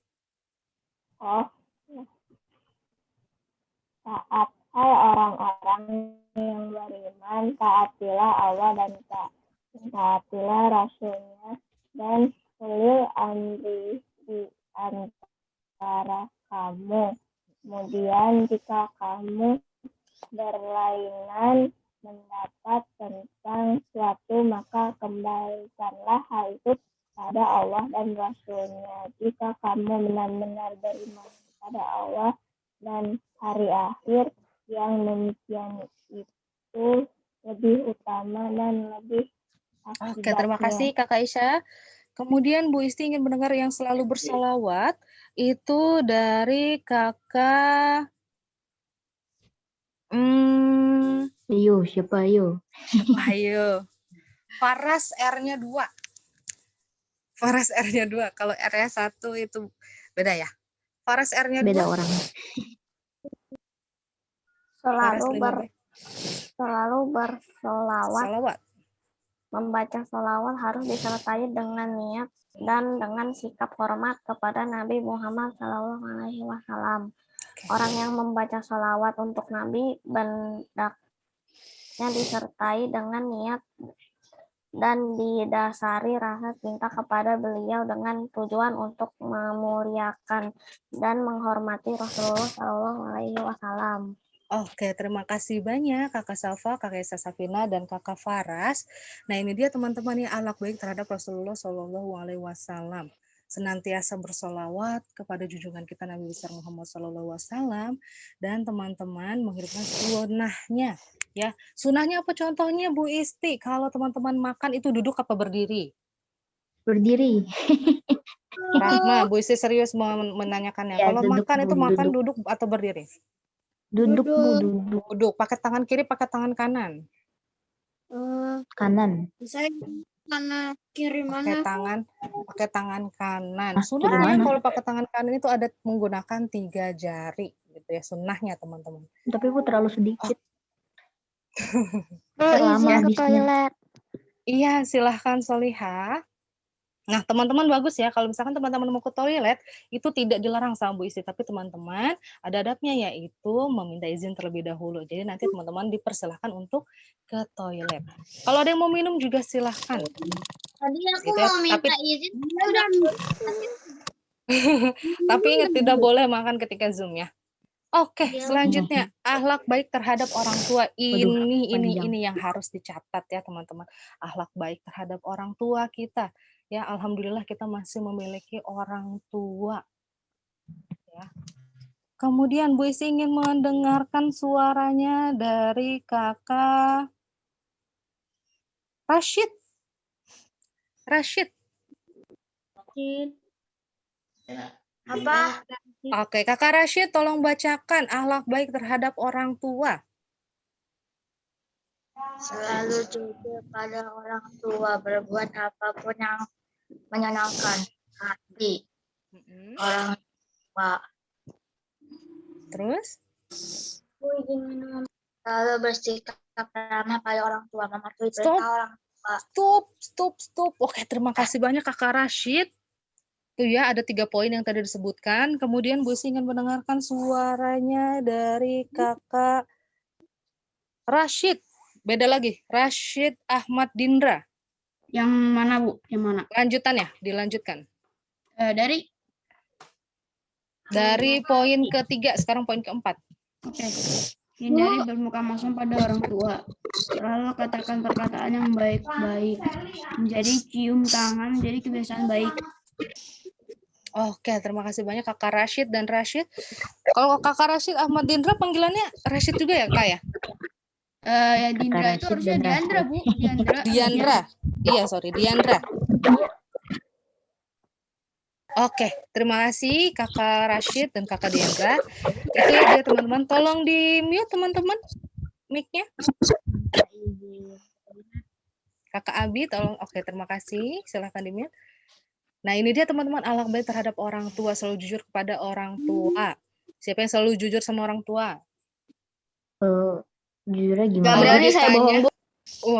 Taat, hai orang-orang yang beriman, taatilah Allah dan taatilah Rasulnya, dan ulil amri di antara kamu. Kemudian jika kamu berlainan pendapat tentang suatu, maka kembalikanlah hal itu pada Allah dan Rasulnya. Jika kamu benar-benar beriman kepada Allah dan hari akhir, yang demikian itu lebih utama dan lebih akibatnya. Oke, terima kasih Kakak Isya. Kemudian Bu Isti ingin mendengar yang selalu bersolawat, itu dari Kakak Siapa ayo? Ayo. Faras R-nya 2. Faras R-nya 2. Kalau R-nya 1 itu beda ya. Faras R-nya 2. Beda orang. Selalu bersolawat. Salawat. Membaca solawat harus disertai dengan niat dan dengan sikap hormat kepada Nabi Muhammad SAW. Orang yang membaca solawat untuk Nabi hendaknya disertai dengan niat dan didasari rasa cinta kepada beliau dengan tujuan untuk memuliakan dan menghormati Rasulullah SAW. Oke, terima kasih banyak Kakak Safa, Kakak Isa Safina, dan Kakak Faras. Nah, ini dia teman-teman yang akhlak baik terhadap Rasulullah SAW. Senantiasa bersolawat kepada junjungan kita Nabi besar Muhammad SAW, dan teman-teman menghidupkan sunnahnya. Ya, sunnahnya apa contohnya Bu Isti? Kalau teman-teman makan itu duduk apa berdiri? Berdiri. Rahma, Bu Isti serius menanyakannya. Ya, Kalau duduk, makan itu makan duduk. duduk atau berdiri? Duduk, Bu, duduk. Duduk. Pakai tangan kiri, pakai tangan kanan. Kanan. Saya mana kiri Pakai mana? tangan kanan. Kiri Sunnahnya mana? kalau pakai tangan kanan itu ada menggunakan 3 jari, gitu ya. Sunnahnya teman-teman. Tapi Bu terlalu sedikit. Izin ke toilet. Iya, silahkan Solihah. Nah, teman-teman bagus ya, kalau misalkan teman-teman mau ke toilet, itu tidak dilarang sama Bu Isti, tapi teman-teman ada adabnya, yaitu meminta izin terlebih dahulu. Jadi nanti teman-teman dipersilahkan untuk ke toilet. Kalau ada yang mau minum juga silahkan. Tadi aku Gitu ya, mau minta izin, udah. Tapi ingat tidak boleh makan ketika Zoom ya. Oke, selanjutnya akhlak baik terhadap orang tua. Ini yang harus dicatat ya teman-teman. Akhlak baik terhadap orang tua kita. Ya, alhamdulillah kita masih memiliki orang tua. Ya. Kemudian Bu Isi ingin mendengarkan suaranya dari Kakak Rashid. Apa? Oke, Kakak Rashid tolong bacakan akhlak baik terhadap orang tua. Selalu jujur pada orang tua, berbuat apapun yang menyenangkan hati orang tua. Terus? Selalu bersikap ramah pada orang tua, mematuhi perintah orang tua. Stop. Oke, terima kasih banyak Kakak Rashid. Tuh ya, ada 3 poin yang tadi disebutkan. Kemudian Bu Isi ingin mendengarkan suaranya dari Kakak Rashid. Beda lagi, Rashid Ahmad Dindra. Yang mana Bu? Yang mana? Lanjutannya, dilanjutkan. Dari Poin ke-3, sekarang poin ke-4. Oke. Hindari bermuka mesum pada orang tua. Selalu katakan perkataan yang baik-baik. Menjadi cium tangan menjadi kebiasaan baik. Oke, terima kasih banyak Kakak Rashid dan Rashid. Kalau Kakak Rashid Ahmad Dindra panggilannya Rashid juga ya, Kak ya? Ya Dindra itu harusnya Diandra, Bu. Diandra. Iya, sorry, Diandra. Oke, terima kasih Kakak Rashid dan Kakak Diandra. Itu ya dia teman-teman. Tolong di-mute teman-teman mic-nya. Kakak Abi, tolong. Oke, terima kasih. Silahkan di-mute. Nah, ini dia teman-teman, akhlak baik terhadap orang tua, selalu jujur kepada orang tua. Siapa yang selalu jujur sama orang tua? Jujurnya gimana? Gak berani saya bohong.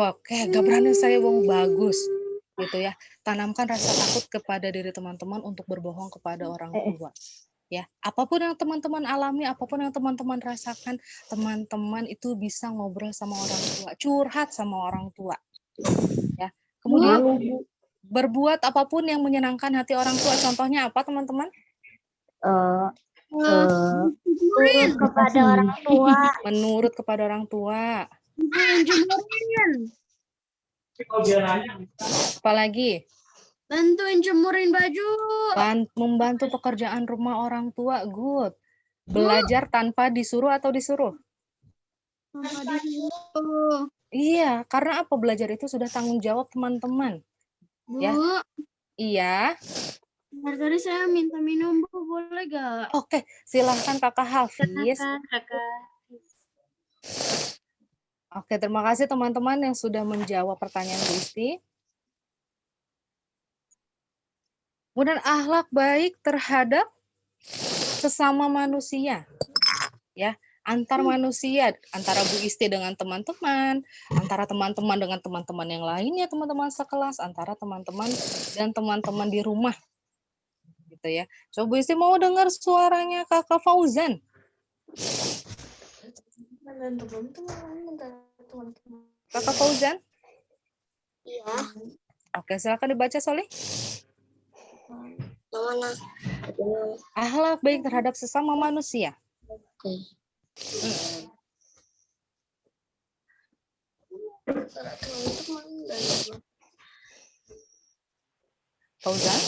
Oke, gak berani saya bohong. Bagus. Gitu ya. Tanamkan rasa takut kepada diri teman-teman untuk berbohong kepada orang tua. Ya, apapun yang teman-teman alami, apapun yang teman-teman rasakan, teman-teman itu bisa ngobrol sama orang tua, curhat sama orang tua. Ya. Kemudian berbuat apapun yang menyenangkan hati orang tua. Contohnya apa, teman-teman? Menurut kepada orang tua. Menurut kepada orang tua. Apalagi? Bantuin jemurin baju. Membantu pekerjaan rumah orang tua. Good. Belajar tanpa disuruh atau disuruh? Iya, karena apa? Belajar itu sudah tanggung jawab teman-teman. Ya. Iya. Tadi saya minta minum, Bu, boleh gak? Oke, silahkan Kakak Hafiz. Oke, terima kasih teman-teman yang sudah menjawab pertanyaan Bu Isti. Kemudian akhlak baik terhadap sesama manusia. Ya, antar manusia, antara Bu Isti dengan teman-teman, antara teman-teman dengan teman-teman yang lainnya, teman-teman sekelas, antara teman-teman dan teman-teman di rumah. Gitu ya. Coba Bu Isti mau dengar suaranya Kakak Fauzan. Kakak Fauzan? Iya. Oke, silakan dibaca, Solih. Yang mana? Akhlak baik terhadap sesama manusia. Oke. Fauzan?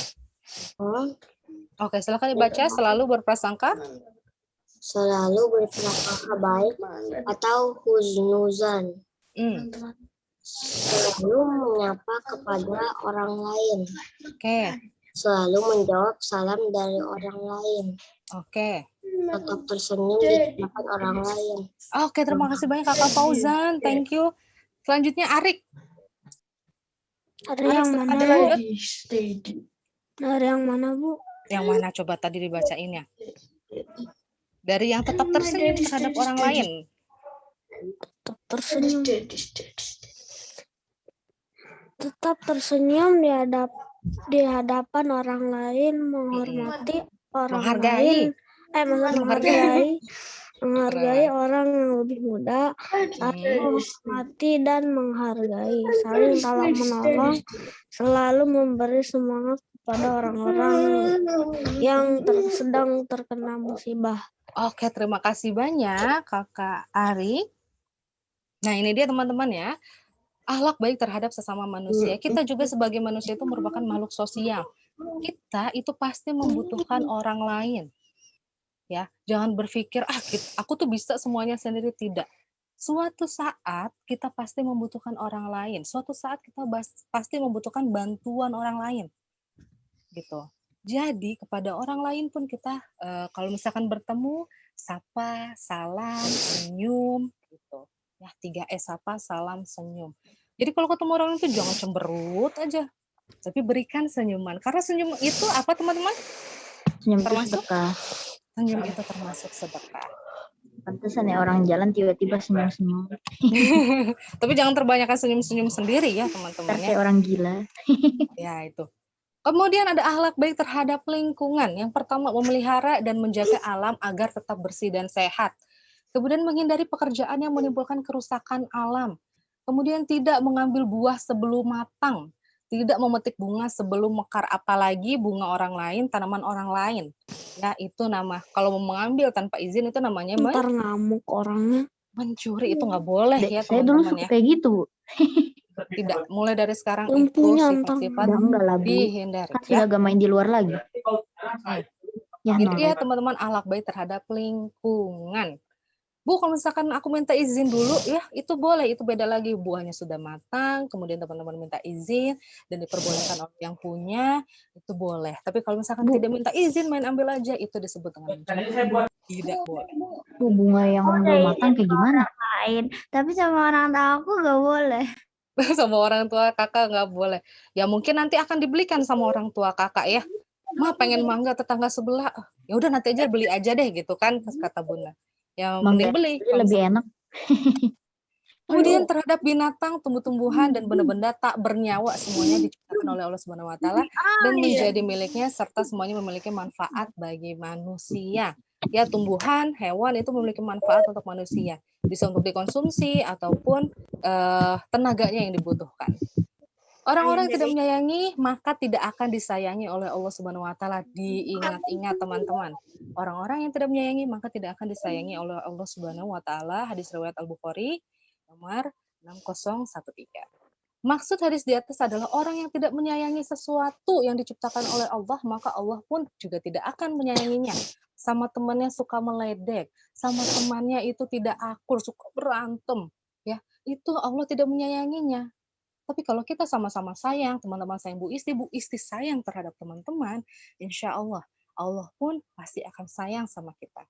Oke, silakan dibaca. Selalu berprasangka. Selalu berprasangka baik atau husnuzan. Selalu menyapa kepada orang lain. Oke. Selalu menjawab salam dari orang lain. Oke. Tetap tersenyum di hadapan orang lain. Oke, terima kasih banyak Kakak Fauzan. Thank you. Selanjutnya Arik. Dari yang mana, Bu? Dari yang mana, Bu? Yang mana coba tadi dibacainnya? Dari yang tetap tersenyum terhadap orang lain. Tetap tersenyum. Tetap tersenyum di hadapan orang lain, menghormati orang lain. Menghargai orang yang lebih muda, menghormati dan menghargai, saling tolong menolong, selalu memberi semangat kepada orang-orang yang sedang terkena musibah. Oke, terima kasih banyak Kakak Ari. Nah, ini dia teman-teman ya. Akhlak baik terhadap sesama manusia. Kita juga sebagai manusia itu merupakan makhluk sosial. Kita itu pasti membutuhkan orang lain. Ya, jangan berpikir aku tuh bisa semuanya sendiri, tidak. Suatu saat kita pasti membutuhkan orang lain. Suatu saat kita pasti membutuhkan bantuan orang lain. Gitu. Jadi kepada orang lain pun kita kalau misalkan bertemu, sapa, salam, senyum gitu. Ya, 3S, sapa, salam, senyum. Jadi kalau ketemu orang itu jangan cemberut aja. Tapi berikan senyuman. Karena senyum itu apa, teman-teman? Senyum itu sedekah. Senyum itu termasuk sedekah. Pantesan ya orang jalan tiba-tiba senyum-senyum. Tapi jangan terbanyakan senyum-senyum sendiri ya, teman-teman. Kayak orang gila. Ya, itu. Kemudian ada akhlak baik terhadap lingkungan. Yang pertama, memelihara dan menjaga alam agar tetap bersih dan sehat. Kemudian menghindari pekerjaan yang menimbulkan kerusakan alam. Kemudian tidak mengambil buah sebelum matang. Tidak memetik bunga sebelum mekar, apalagi bunga orang lain, tanaman orang lain. Ya, itu kalau mau mengambil tanpa izin itu namanya ntar ngamuk orangnya. Mencuri itu nggak boleh ya Saya dulu teman-teman suka ya. kayak gitu. Tidak, mulai dari sekarang Yang itu punya sifat-sifat Udah enggak lah, Bu. dihindari Kan ya. sudah agak main di luar lagi. Ya, Itu non. ya teman-teman, akhlak baik terhadap lingkungan. Bu, kalau misalkan aku minta izin dulu, ya itu boleh, itu beda lagi. Buahnya sudah matang, kemudian teman-teman minta izin, dan diperbolehkan oleh yang punya, itu boleh. Tapi kalau misalkan Bu. tidak minta izin, main ambil aja, itu disebut dengan mencuri. Tidak boleh. Bu, bunga yang belum matang kayak gimana? Lain. Tapi sama orang tua aku gak boleh. Sama orang tua kakak nggak boleh. Ya mungkin nanti akan dibelikan sama orang tua kakak ya. Ma pengen mangga tetangga sebelah. Ya udah nanti aja beli aja deh gitu kan, kata Bunda. Ya mending beli. Lebih enak. Kemudian terhadap binatang, tumbuh-tumbuhan dan benda-benda tak bernyawa semuanya diciptakan oleh Allah Subhanahu wa taala dan menjadi miliknya serta semuanya memiliki manfaat bagi manusia. Ya, tumbuhan, hewan itu memiliki manfaat untuk manusia. Bisa untuk dikonsumsi ataupun tenaganya yang dibutuhkan. Orang-orang yang tidak menyayangi maka tidak akan disayangi oleh Allah Subhanahu wa taala. Diingat-ingat teman-teman. Orang-orang yang tidak menyayangi maka tidak akan disayangi oleh Allah Subhanahu wa taala. Hadis riwayat Al-Bukhari nomor 6013. Maksud hadis di atas adalah orang yang tidak menyayangi sesuatu yang diciptakan oleh Allah, maka Allah pun juga tidak akan menyayanginya. Sama temannya suka meledek, sama temannya itu tidak akur, suka berantem, ya itu Allah tidak menyayanginya. Tapi kalau kita sama-sama sayang, teman-teman sayang Bu Isti sayang terhadap teman-teman, insya Allah, Allah pun pasti akan sayang sama kita.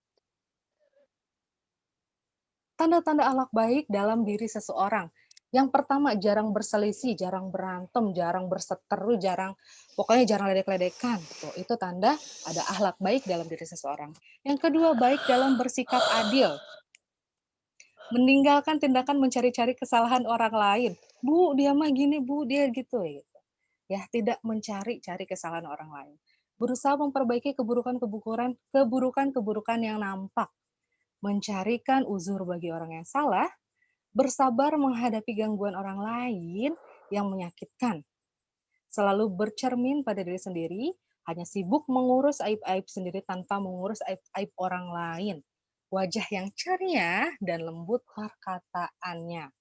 Tanda-tanda akhlak baik dalam diri seseorang. Yang pertama, jarang berselisih, jarang berantem, jarang berseteru, pokoknya jarang ledek-ledekan. Itu tanda ada akhlak baik dalam diri seseorang. Yang kedua, baik dalam bersikap adil. Meninggalkan tindakan mencari-cari kesalahan orang lain. Bu, dia mah gini, Bu, dia gitu. Ya, tidak mencari-cari kesalahan orang lain. Berusaha memperbaiki keburukan yang nampak. Mencarikan uzur bagi orang yang salah, bersabar menghadapi gangguan orang lain yang menyakitkan, selalu bercermin pada diri sendiri, hanya sibuk mengurus aib-aib sendiri tanpa mengurus aib-aib orang lain, wajah yang ceria dan lembut perkataannya,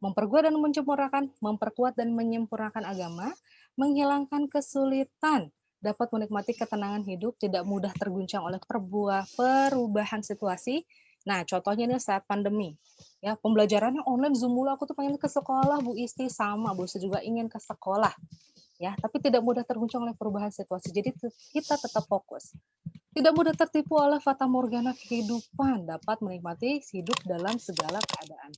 memperkuat dan menyempurnakan agama, menghilangkan kesulitan, dapat menikmati ketenangan hidup, tidak mudah terguncang oleh perubahan situasi. Nah, contohnya ini saat pandemi. Ya, pembelajarannya online, Zoom mulu, aku tuh pengen ke sekolah, Bu Isti sama, Bu Isti juga ingin ke sekolah. Ya, tapi tidak mudah terguncang oleh perubahan situasi. Jadi kita tetap fokus. Tidak mudah tertipu oleh fata morgana kehidupan, dapat menikmati hidup dalam segala keadaan.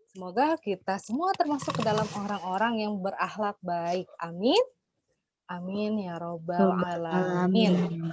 Semoga kita semua termasuk ke dalam orang-orang yang berakhlak baik. Amin. Amin ya robbal alamin.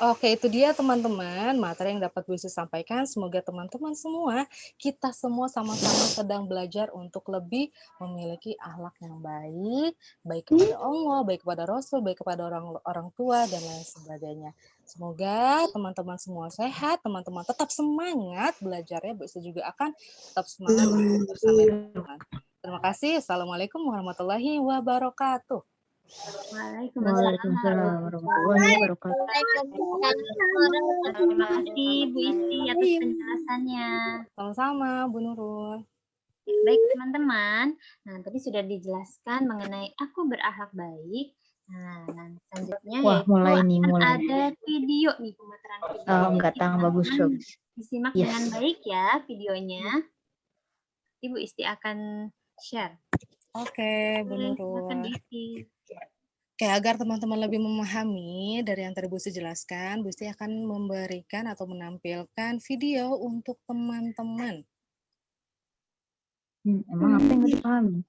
Oke, itu dia teman-teman materi yang dapat Bu Isti sampaikan. Semoga teman-teman semua, kita semua sama-sama sedang belajar untuk lebih memiliki akhlak yang baik, baik kepada Allah, baik kepada Rasul, baik kepada orang tua dan lain sebagainya. Semoga teman-teman semua sehat, teman-teman tetap semangat belajarnya. Bu Isti juga akan tetap semangat bersama teman-teman. Terima kasih. Assalamualaikum warahmatullahi wabarakatuh. Waalaikumsalam warahmatullahi wabarakatuh. Terima kasih Bu Isti atas penjelasannya. Sama-sama Bu Nurul. Baik teman-teman, nah tadi sudah dijelaskan mengenai aku berakhlak baik. Nah, selanjutnya mulai ada video nih, pemaparan video. Enggak bagus. Disimak dengan baik ya videonya. Ibu Isti akan share. Oke, Bu Nurul. Oke, agar teman-teman lebih memahami dari yang tadi Bu Isti jelaskan, Bu Isti akan memberikan atau menampilkan video untuk teman-teman. Emang apa yang nggak dipahami?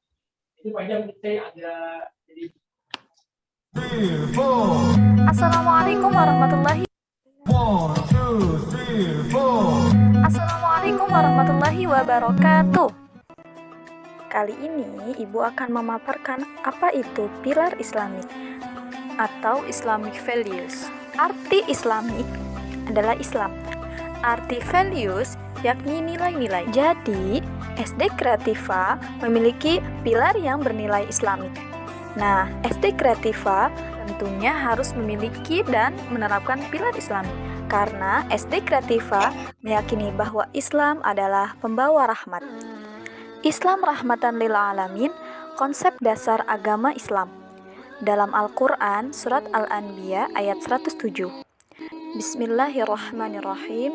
Assalamualaikum warahmatullahi wabarakatuh. Kali ini Ibu akan memaparkan apa itu pilar Islamik atau Islamic values. Arti Islamik adalah Islam. Arti values yakni nilai-nilai. Jadi, SD Kreativa memiliki pilar yang bernilai Islamik. Nah, SD Kreativa tentunya harus memiliki dan menerapkan pilar Islamik. karena SD Kreativa meyakini bahwa Islam adalah pembawa rahmat. Islam rahmatan lil alamin, konsep dasar agama Islam. Dalam Al-Quran, Surat Al-Anbiya ayat 107. Bismillahirrahmanirrahim.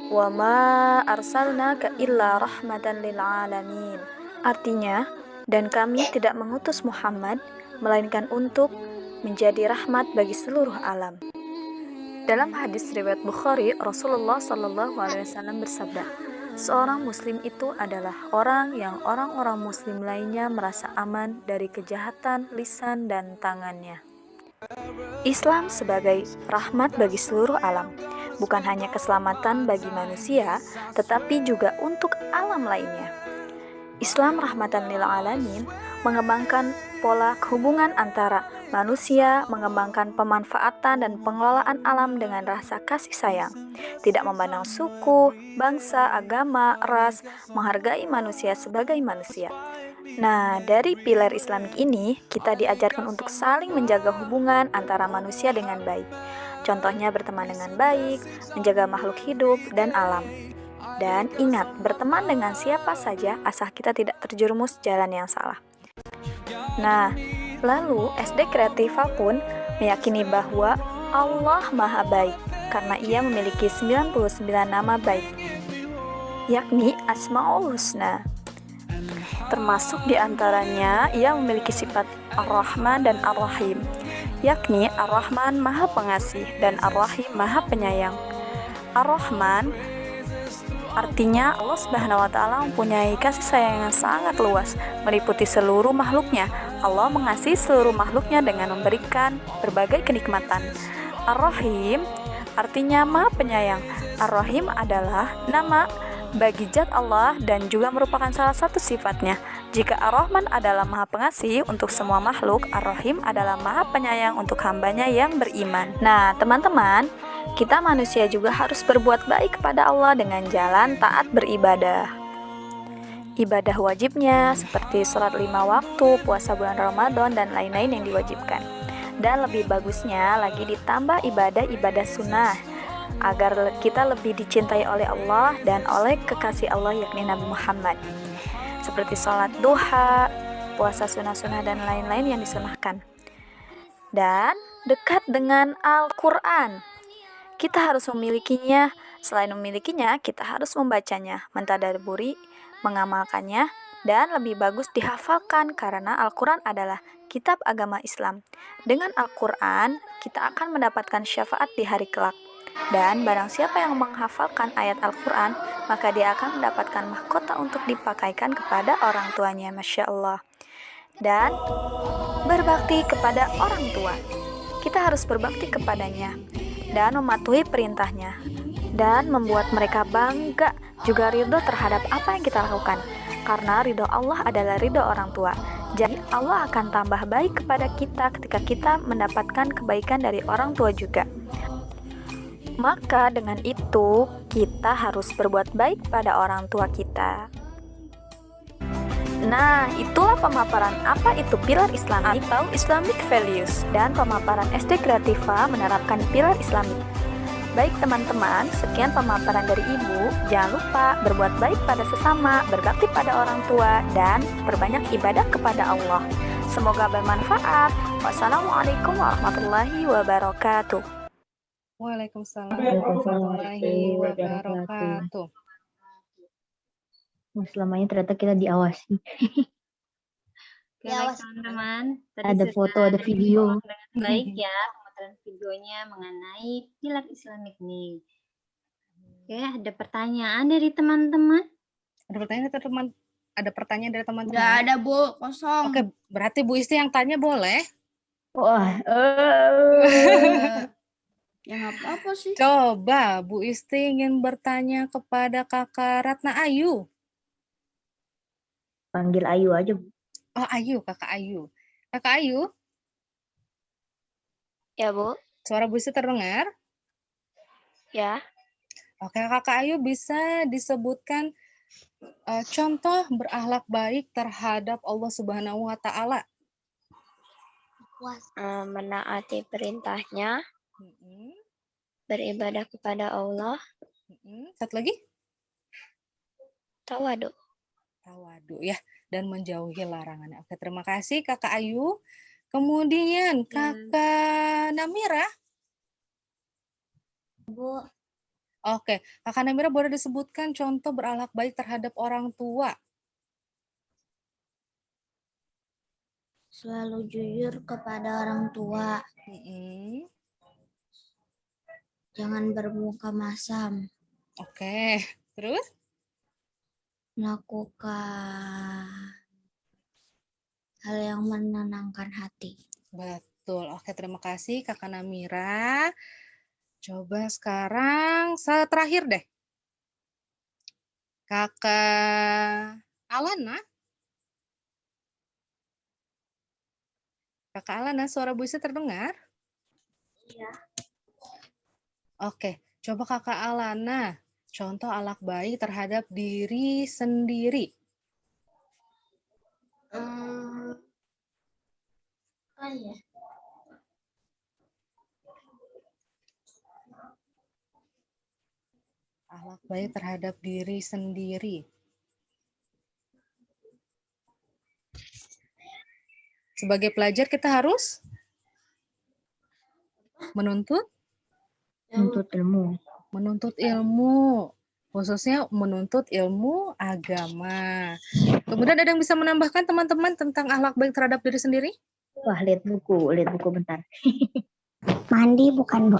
Wa ma arsalnaka illa rahmatan lil alamin. Artinya, dan kami tidak mengutus Muhammad melainkan untuk menjadi rahmat bagi seluruh alam. Dalam hadis riwayat Bukhari, Rasulullah SAW bersabda, seorang muslim itu adalah orang yang orang-orang muslim lainnya merasa aman dari kejahatan lisan dan tangannya. Islam sebagai rahmat bagi seluruh alam, bukan hanya keselamatan bagi manusia, tetapi juga untuk alam lainnya. Islam rahmatan lil alamin mengembangkan pola hubungan antara manusia, mengembangkan pemanfaatan dan pengelolaan alam dengan rasa kasih sayang, tidak memandang suku, bangsa, agama, ras, menghargai manusia sebagai manusia. Nah, dari pilar Islamik ini, kita diajarkan untuk saling menjaga hubungan antara manusia dengan baik. Contohnya berteman dengan baik, menjaga makhluk hidup dan alam. Dan ingat, berteman dengan siapa saja asal kita tidak terjerumus jalan yang salah. Nah, lalu SD Kreativa pun meyakini bahwa Allah Maha Baik karena Ia memiliki 99 nama baik, yakni Asmaul Husna. Termasuk diantaranya Ia memiliki sifat Ar-Rahman dan Ar-Rahim, yakni Ar-Rahman Maha Pengasih dan Ar-Rahim Maha Penyayang. Ar-Rahman artinya Allah Subhanahu wa Ta'ala mempunyai kasih sayang yang sangat luas, meliputi seluruh makhluknya. Allah mengasihi seluruh makhluknya dengan memberikan berbagai kenikmatan. Ar-Rahim artinya Maha Penyayang. Ar-Rahim adalah nama bagi zat Allah dan juga merupakan salah satu sifatnya. Jika Ar-Rahman adalah Maha Pengasih untuk semua makhluk, Ar-Rahim adalah Maha Penyayang untuk hambanya yang beriman. Nah, teman-teman, kita manusia juga harus berbuat baik kepada Allah dengan jalan taat beribadah. Ibadah wajibnya seperti sholat 5 waktu, puasa bulan Ramadan, dan lain-lain yang diwajibkan. Dan lebih bagusnya lagi ditambah ibadah-ibadah sunnah, agar kita lebih dicintai oleh Allah dan oleh kekasih Allah yakni Nabi Muhammad. Seperti sholat duha, puasa sunnah-sunnah, dan lain-lain yang disunahkan. Dan dekat dengan Al-Quran. Kita harus memilikinya. Selain memilikinya, kita harus membacanya, mentadabburi, mengamalkannya, dan lebih bagus dihafalkan karena Al-Quran adalah kitab agama Islam. Dengan Al-Quran, kita akan mendapatkan syafaat di hari kelak. Dan barang siapa yang menghafalkan ayat Al-Quran, maka dia akan mendapatkan mahkota untuk dipakaikan kepada orang tuanya. Masya Allah. Dan berbakti kepada orang tua. Kita harus berbakti kepadanya dan mematuhi perintahnya, dan membuat mereka bangga, juga ridho terhadap apa yang kita lakukan, karena ridho Allah adalah ridho orang tua. Jadi Allah akan tambah baik kepada kita ketika kita mendapatkan kebaikan dari orang tua juga. Maka dengan itu kita harus berbuat baik pada orang tua kita. Nah, itulah pemaparan apa itu pilar Islamik atau Islamic Values, dan pemaparan SD Kreativa menerapkan pilar Islamik. Baik teman-teman, sekian pemaparan dari Ibu. Jangan lupa berbuat baik pada sesama, berbakti pada orang tua, dan perbanyak ibadah kepada Allah. Semoga bermanfaat. Wassalamualaikum warahmatullahi wabarakatuh. Waalaikumsalam warahmatullahi wabarakatuh. Selamanya ternyata kita diawasi. Baik teman-teman, Ada foto, ada video. dengan baik ya pemaparan videonya mengenai pilar Islamik nih. Oke, ada pertanyaan dari teman-teman? Ada pertanyaan dari teman? Ada pertanyaan dari teman-teman? Nggak ada, Bu. Kosong. Oke, berarti Bu Isti yang tanya boleh? Wah, Ya nggak apa-apa sih. Coba Bu Isti ingin bertanya kepada Kakak Ratna Ayu. panggil Ayu aja. Oh, Ayu, Kakak Ayu. Kakak Ayu, Ya, Bu. suara Bu Isti terdengar? Ya. Oke, Kakak Ayu bisa disebutkan contoh berakhlak baik terhadap Allah Subhanahu wa Ta'ala. Menaati perintahnya, beribadah kepada Allah. Satu lagi? Tawadu. Tawadu ya, dan menjauhi larangannya. Oke, terima kasih Kakak Ayu. Kemudian Kakak Namira. Bu, Oke, Kakak Namira boleh disebutkan contoh berakhlak baik terhadap orang tua. selalu jujur kepada orang tua. Jangan bermuka masam. Oke, terus? Melakukan hal yang menenangkan hati. Betul. Oke, terima kasih Kakak Namira. Coba sekarang terakhir deh. Kakak Alana. Kakak Alana, suara Bu Isi terdengar? Iya. Oke, coba Kakak Alana, contoh akhlak baik terhadap diri sendiri. Ya. Akhlak baik terhadap diri sendiri. Sebagai pelajar kita harus menuntut ilmu. Menuntut ilmu. Khususnya menuntut ilmu agama. Kemudian ada yang bisa menambahkan teman-teman tentang akhlak baik terhadap diri sendiri? Wah, lihat buku bentar. Mandi bukan, Bu.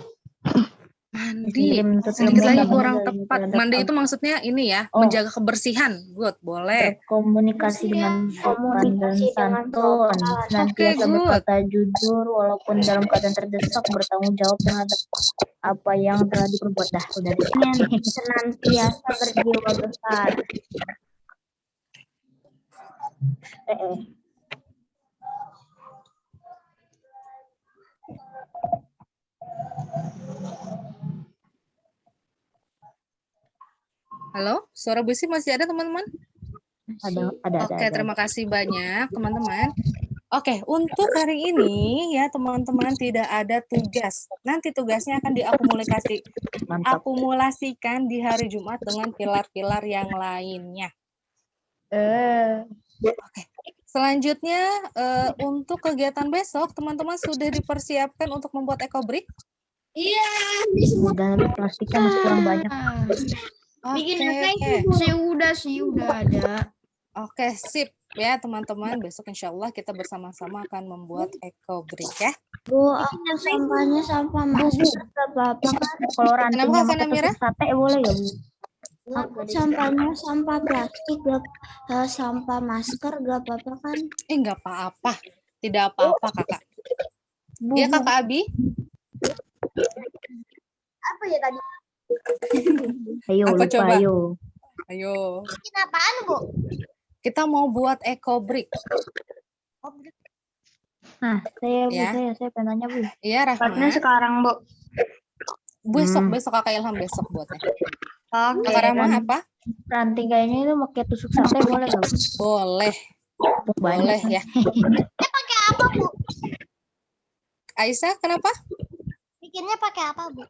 Mandi. Sedikit lagi kurang tepat. Mandi itu maksudnya ini ya, menjaga kebersihan. Good, boleh. Berkomunikasi dengan sopan dan santun. Senantiasa berkata jujur walaupun dalam keadaan terdesak, bertanggung jawab terhadap apa yang telah diperbuat. Udah deh. Senantiasa berjiwa besar. Halo, suara Bu Isi masih ada teman-teman? Ada. Oke, terima kasih banyak teman-teman. Oke, untuk hari ini ya teman-teman tidak ada tugas. Nanti tugasnya akan akumulasikan di hari Jumat dengan pilar-pilar yang lainnya. Oke. Selanjutnya untuk kegiatan besok teman-teman sudah dipersiapkan untuk membuat ekobrik? Iya. Udah, plastiknya masih kurang banyak. Bikin apa itu? Udah ada. Oke, sip ya teman-teman. Besok insya Allah kita bersama-sama akan membuat ekobrik ya. Bu, sampahnya sampah masuk ke Bapak kan? Kalau rantingnya mau tusuk sate boleh ya, Bu? Sampahnya sampah plastik, sampah masker, gak apa-apa kan? Nggak apa-apa. Tidak apa-apa, Kakak. Iya, Kakak Abi? Apa ya tadi? Ayo, apa lupa, coba? Ayo. Bikin apaan, Bu? Kita mau buat ekobrik. Nah, saya pengen nanya, Bu. Iya, Rahma. Sekarang, Bu. Besok Kakak Ilham besok buatnya. Oke. Kakak Rahma apa? Ranting kayaknya itu pakai tusuk sate boleh nggak, Bu? Boleh. Boleh ya. Pakai apa, Bu? Aisyah, kenapa? Bikinnya pakai apa, Bu?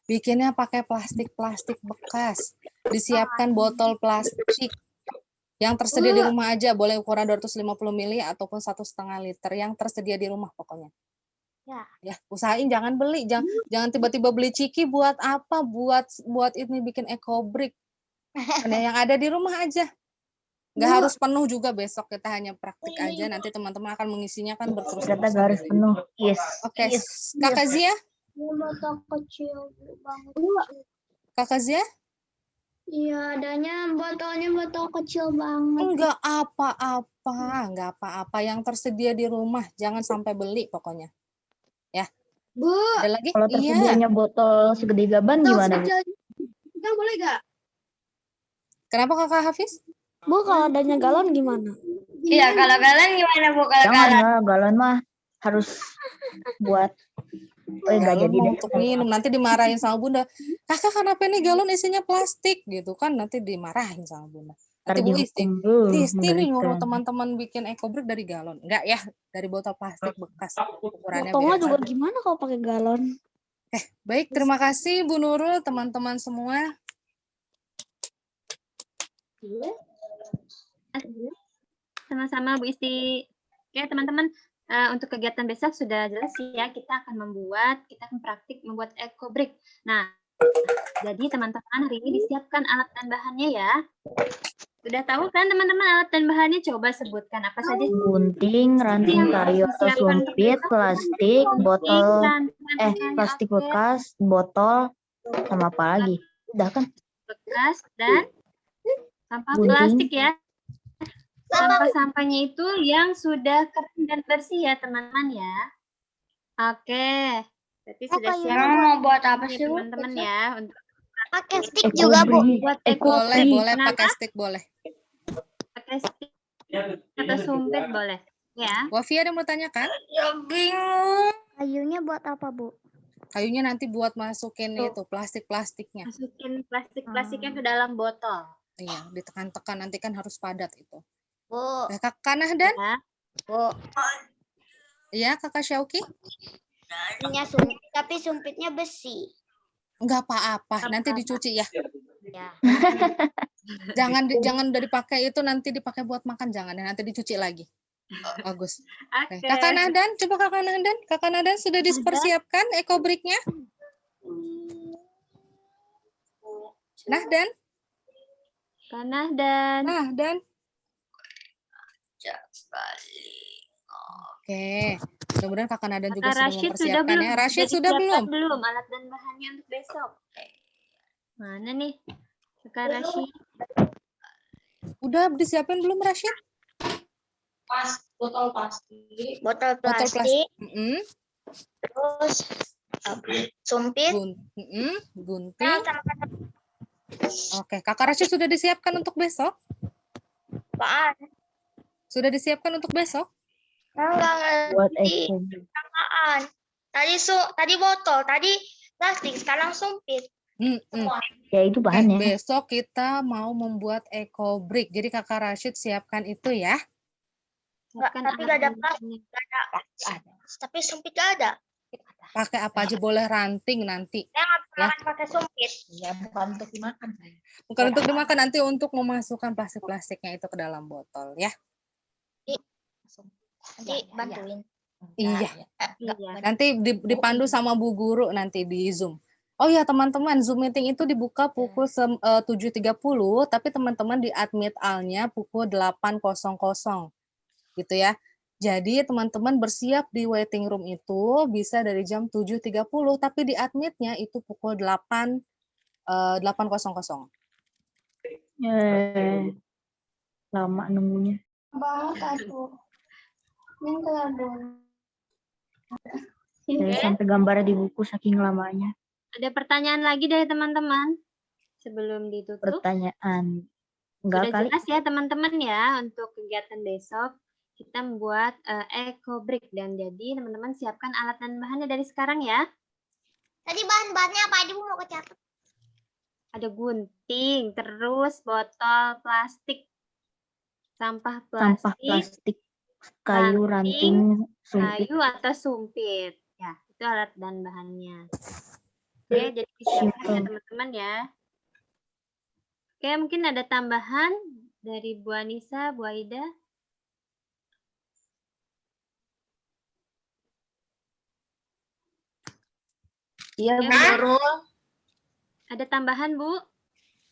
Bikinnya pakai plastik bekas. Disiapkan botol plastik yang tersedia di rumah aja, boleh ukuran 250 ml ataupun 1,5 liter yang tersedia di rumah pokoknya. Ya, usahain jangan beli, jangan tiba-tiba beli ciki buat apa? Buat ini bikin ekobrik. Yang ada di rumah aja. Nggak harus penuh juga besok, kita hanya praktik aja. Nanti teman-teman akan mengisinya kan berterus-terusan. Ternyata nggak harus penuh. Yes. Oke, Kakak Zia? Botol kecil banget. Kakak Zia? Iya, adanya botol kecil banget. Enggak apa-apa. Yang tersedia di rumah, jangan sampai beli pokoknya. Ya. Bu, ada lagi? Kalau tersedianya botol segede gaban gimana, Bu? Enggak boleh nggak? Kenapa Kakak Hafiz? Bu, kalau adanya galon gimana? Iya, kalau galon gimana, Bu? Kalau Jangan, galon mah harus buat nggak jadi deh. Untuk minum, nanti dimarahin sama Bunda. Kakak kenapa ini galon isinya plastik gitu kan, nanti dimarahin sama Bunda. Nanti Bu Isti nih nyuruh teman-teman bikin ekobrik dari galon. Enggak ya, dari botol plastik bekas ukurannya. Potongnya juga gimana kalau pakai galon? Baik, terima kasih Bu Nurul, teman-teman semua. Sama-sama Bu Isti. Oke teman-teman, untuk kegiatan besok sudah jelas ya, kita akan praktik membuat eco brick. Nah, jadi teman-teman hari ini disiapkan alat dan bahannya ya. Sudah tahu kan teman-teman alat dan bahannya? Coba sebutkan apa saja. Gunting, ranting kayu atau sumpit, plastik, botol, plastik bekas, botol, sama apa lagi? Udah kan? Bekas dan sampah Gunting. plastik ya. Sampah-sampahnya itu yang sudah kering dan bersih ya teman-teman ya. Oke, berarti sudah siap. Mau buat apa sih, Bu? Teman-teman ya untuk Pakai stick juga, Bu. buat Boleh, Kenapa? pakai stick boleh. Pakai stick atau sumpit boleh ya. Wafia ada mau tanyakan? Ya bingung. Kayunya buat apa, Bu? Kayunya nanti buat masukin itu plastik-plastiknya. Masukin plastik-plastiknya ke dalam botol. Iya, ditekan-tekan nanti kan harus padat itu. Bu. Kakak Nahdan? Ya. Bu. Iya, Kakak Syauki? Punya sumpit, tapi sumpitnya besi. Enggak apa-apa, nanti dicuci ya. Ya. Jangan udah dipakai itu nanti dipakai buat makan, jangan ya, nanti dicuci lagi. Bagus. Oke. Kakak Nahdan, coba Kakak Nahdan. Kakak Nahdan sudah dipersiapkan eco brick-nya? Nahdan? Kak Nahdan. Nahdan. Oke. Mudah-mudahan Kakak Nahdan juga sudah Rashid mempersiapkan ya. Rashid sudah belum? Belum alat dan bahannya untuk besok. Mana nih? Kakak Rashid. Udah disiapin belum Rashid? Botol plastik. Botol Botol plastik, Mm-mm. terus sumpit. Gunting. Oke, Kakak Rashid sudah disiapkan untuk besok? Apaan? Sudah disiapkan untuk besok? Enggak Buat ngerti. eco brick. Apaan? Tadi botol, tadi plastik, sekarang sumpit. Ya itu bahannya. Besok kita mau membuat eco brick. Jadi Kakak Rashid siapkan itu ya. Tapi nggak ada plastik, nggak ada. Tapi sumpit nggak ada. Pakai apa aja boleh, ranting nanti. Saya nggak pernah pakai sumpit. Ya, bukan untuk dimakan. Bukan untuk dimakan, nanti untuk memasukkan plastik-plastiknya itu ke dalam botol ya. Dibantuin. Iya. Iya. Nanti dipandu sama Bu Guru nanti di Zoom. Oh ya teman-teman, Zoom meeting itu dibuka pukul 7.30, tapi teman-teman di admit all-nya pukul 8.00. Gitu ya. Jadi teman-teman bersiap di waiting room itu bisa dari jam 7.30, tapi di admitnya itu pukul 8.00. Lama nunggunya. Saya sampai gambar di buku saking lamanya. Ada pertanyaan lagi dari teman-teman sebelum ditutup? Pertanyaan. Sudah Enggak kali. jelas ya teman-teman ya untuk kegiatan besok kita membuat eco brick dan jadi teman-teman siapkan alat dan bahannya dari sekarang ya. Tadi bahan-bahannya apa aja, Bu, mau kecatat? Ada gunting, terus botol plastik, sampah Sampah plastik, plastik, kayu, ranting, sumpit. kayu atau sumpit. Ya, itu alat dan bahannya. Oke, jadi disiapkan ya teman-teman ya. Oke, mungkin ada tambahan dari Bu Anissa, Bu Aida. Iya, Bu Nurul. Ada tambahan, Bu?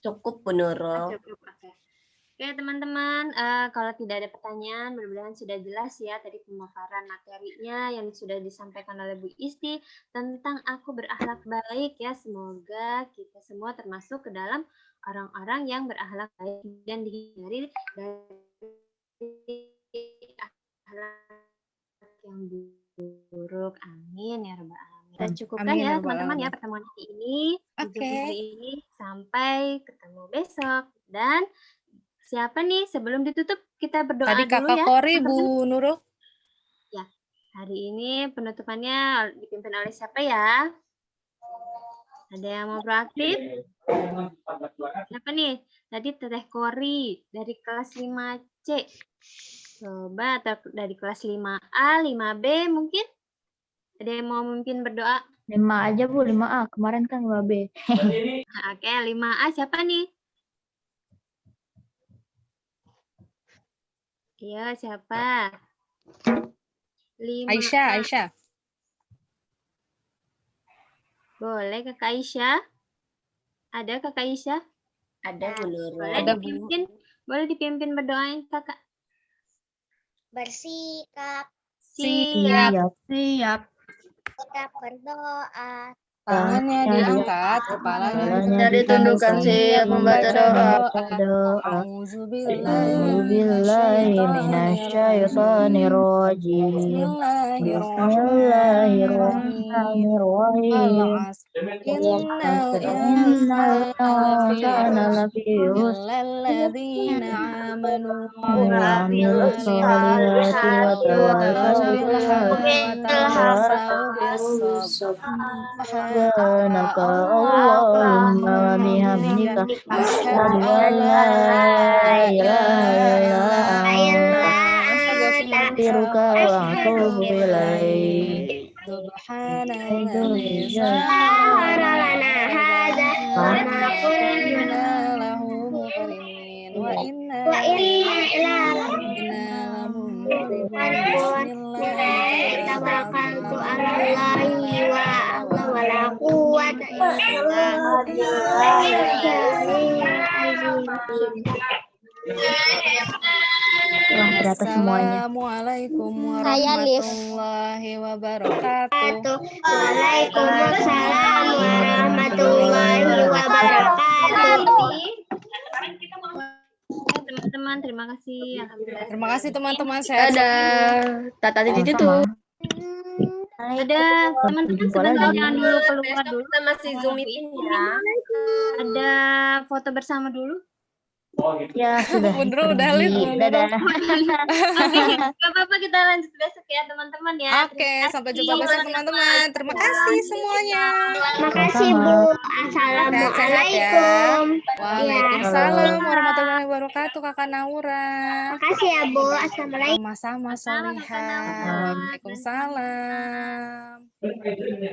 Cukup, Bu Nurul. Cukup, oke. Oke, teman-teman, kalau tidak ada pertanyaan, mudah-mudahan sudah jelas ya tadi pemaparan materinya yang sudah disampaikan oleh Bu Isti tentang aku berakhlak baik ya. Semoga kita semua termasuk ke dalam orang-orang yang berakhlak baik dan dihindari dari akhlak yang buruk. Amin ya rabbal alamin. Kita cukupkan Amin, ya ya rabbal teman-teman ya alamin. pertemuan hari ini. Oke. Hari ini sampai ketemu besok dan siapa nih sebelum ditutup kita berdoa Tadi dulu Kakak ya. Kori, teman-teman. Bu Nurul. Ya, hari ini penutupannya dipimpin oleh siapa ya? Ada yang mau proaktif? Siapa nih? Tadi Teteh Kori dari kelas 5C. Coba atau dari kelas 5A, 5B mungkin? Ada yang mau memimpin berdoa? 5 aja Bu, 5A. Kemarin kan 5B. Oke, 5A siapa nih? Iya, siapa? 5A. Aisyah. Boleh Kakak Aisyah? Ada Kakak Aisyah? Ada Bu Nurul. Boleh dipimpin berdoain Kakak. Bersikap, Siap. sikap berdoa. Tangannya diangkat, kepalanya ditundukkan siap membaca doa. A'udzubillahi minasyaitonirrajim. Bismillahirrahmanirrahim. Innal insana lafi illalladzina amanu wa amilus solihati wa tawasaw bil haqqi wa tawasaw bis sabr. Subhanaka Allahumma wa bihamdika asyhadu an la ilaha illa anta astaghfiruka wa atubu ilaik. Subhanalladzi sakhkhara lana hadza wa ma kunna lahu muqrinin wa inna ila rabbina lamunqalibun. Tawakkaltu 'alallahi wa la quwwata illa billah. Assalamualaikum warahmatullahi wabarakatuh. Waalaikumsalam warahmatullahi wabarakatuh. Teman-teman, terima kasih. Alhamdulillah. Terima kasih teman-teman. Saya Tata Didi tuh. Ada teman-teman sebentar jangan dulu keluar dulu. Kita masih Zoom meeting ya. Ada foto bersama dulu. Ya sudah. udah Lid. Dadah. Oke, nggak apa-apa, kita lanjut besok ya teman-teman ya. Oke, sampai jumpa besok teman-teman. Terima kasih semuanya. Makasih Bu. Assalamualaikum. Waalaikumsalam warahmatullahi wabarakatuh Kakak Naura. Makasih ya Bu. Assalamualaikum. Sama-sama Solihah. Waalaikumsalam.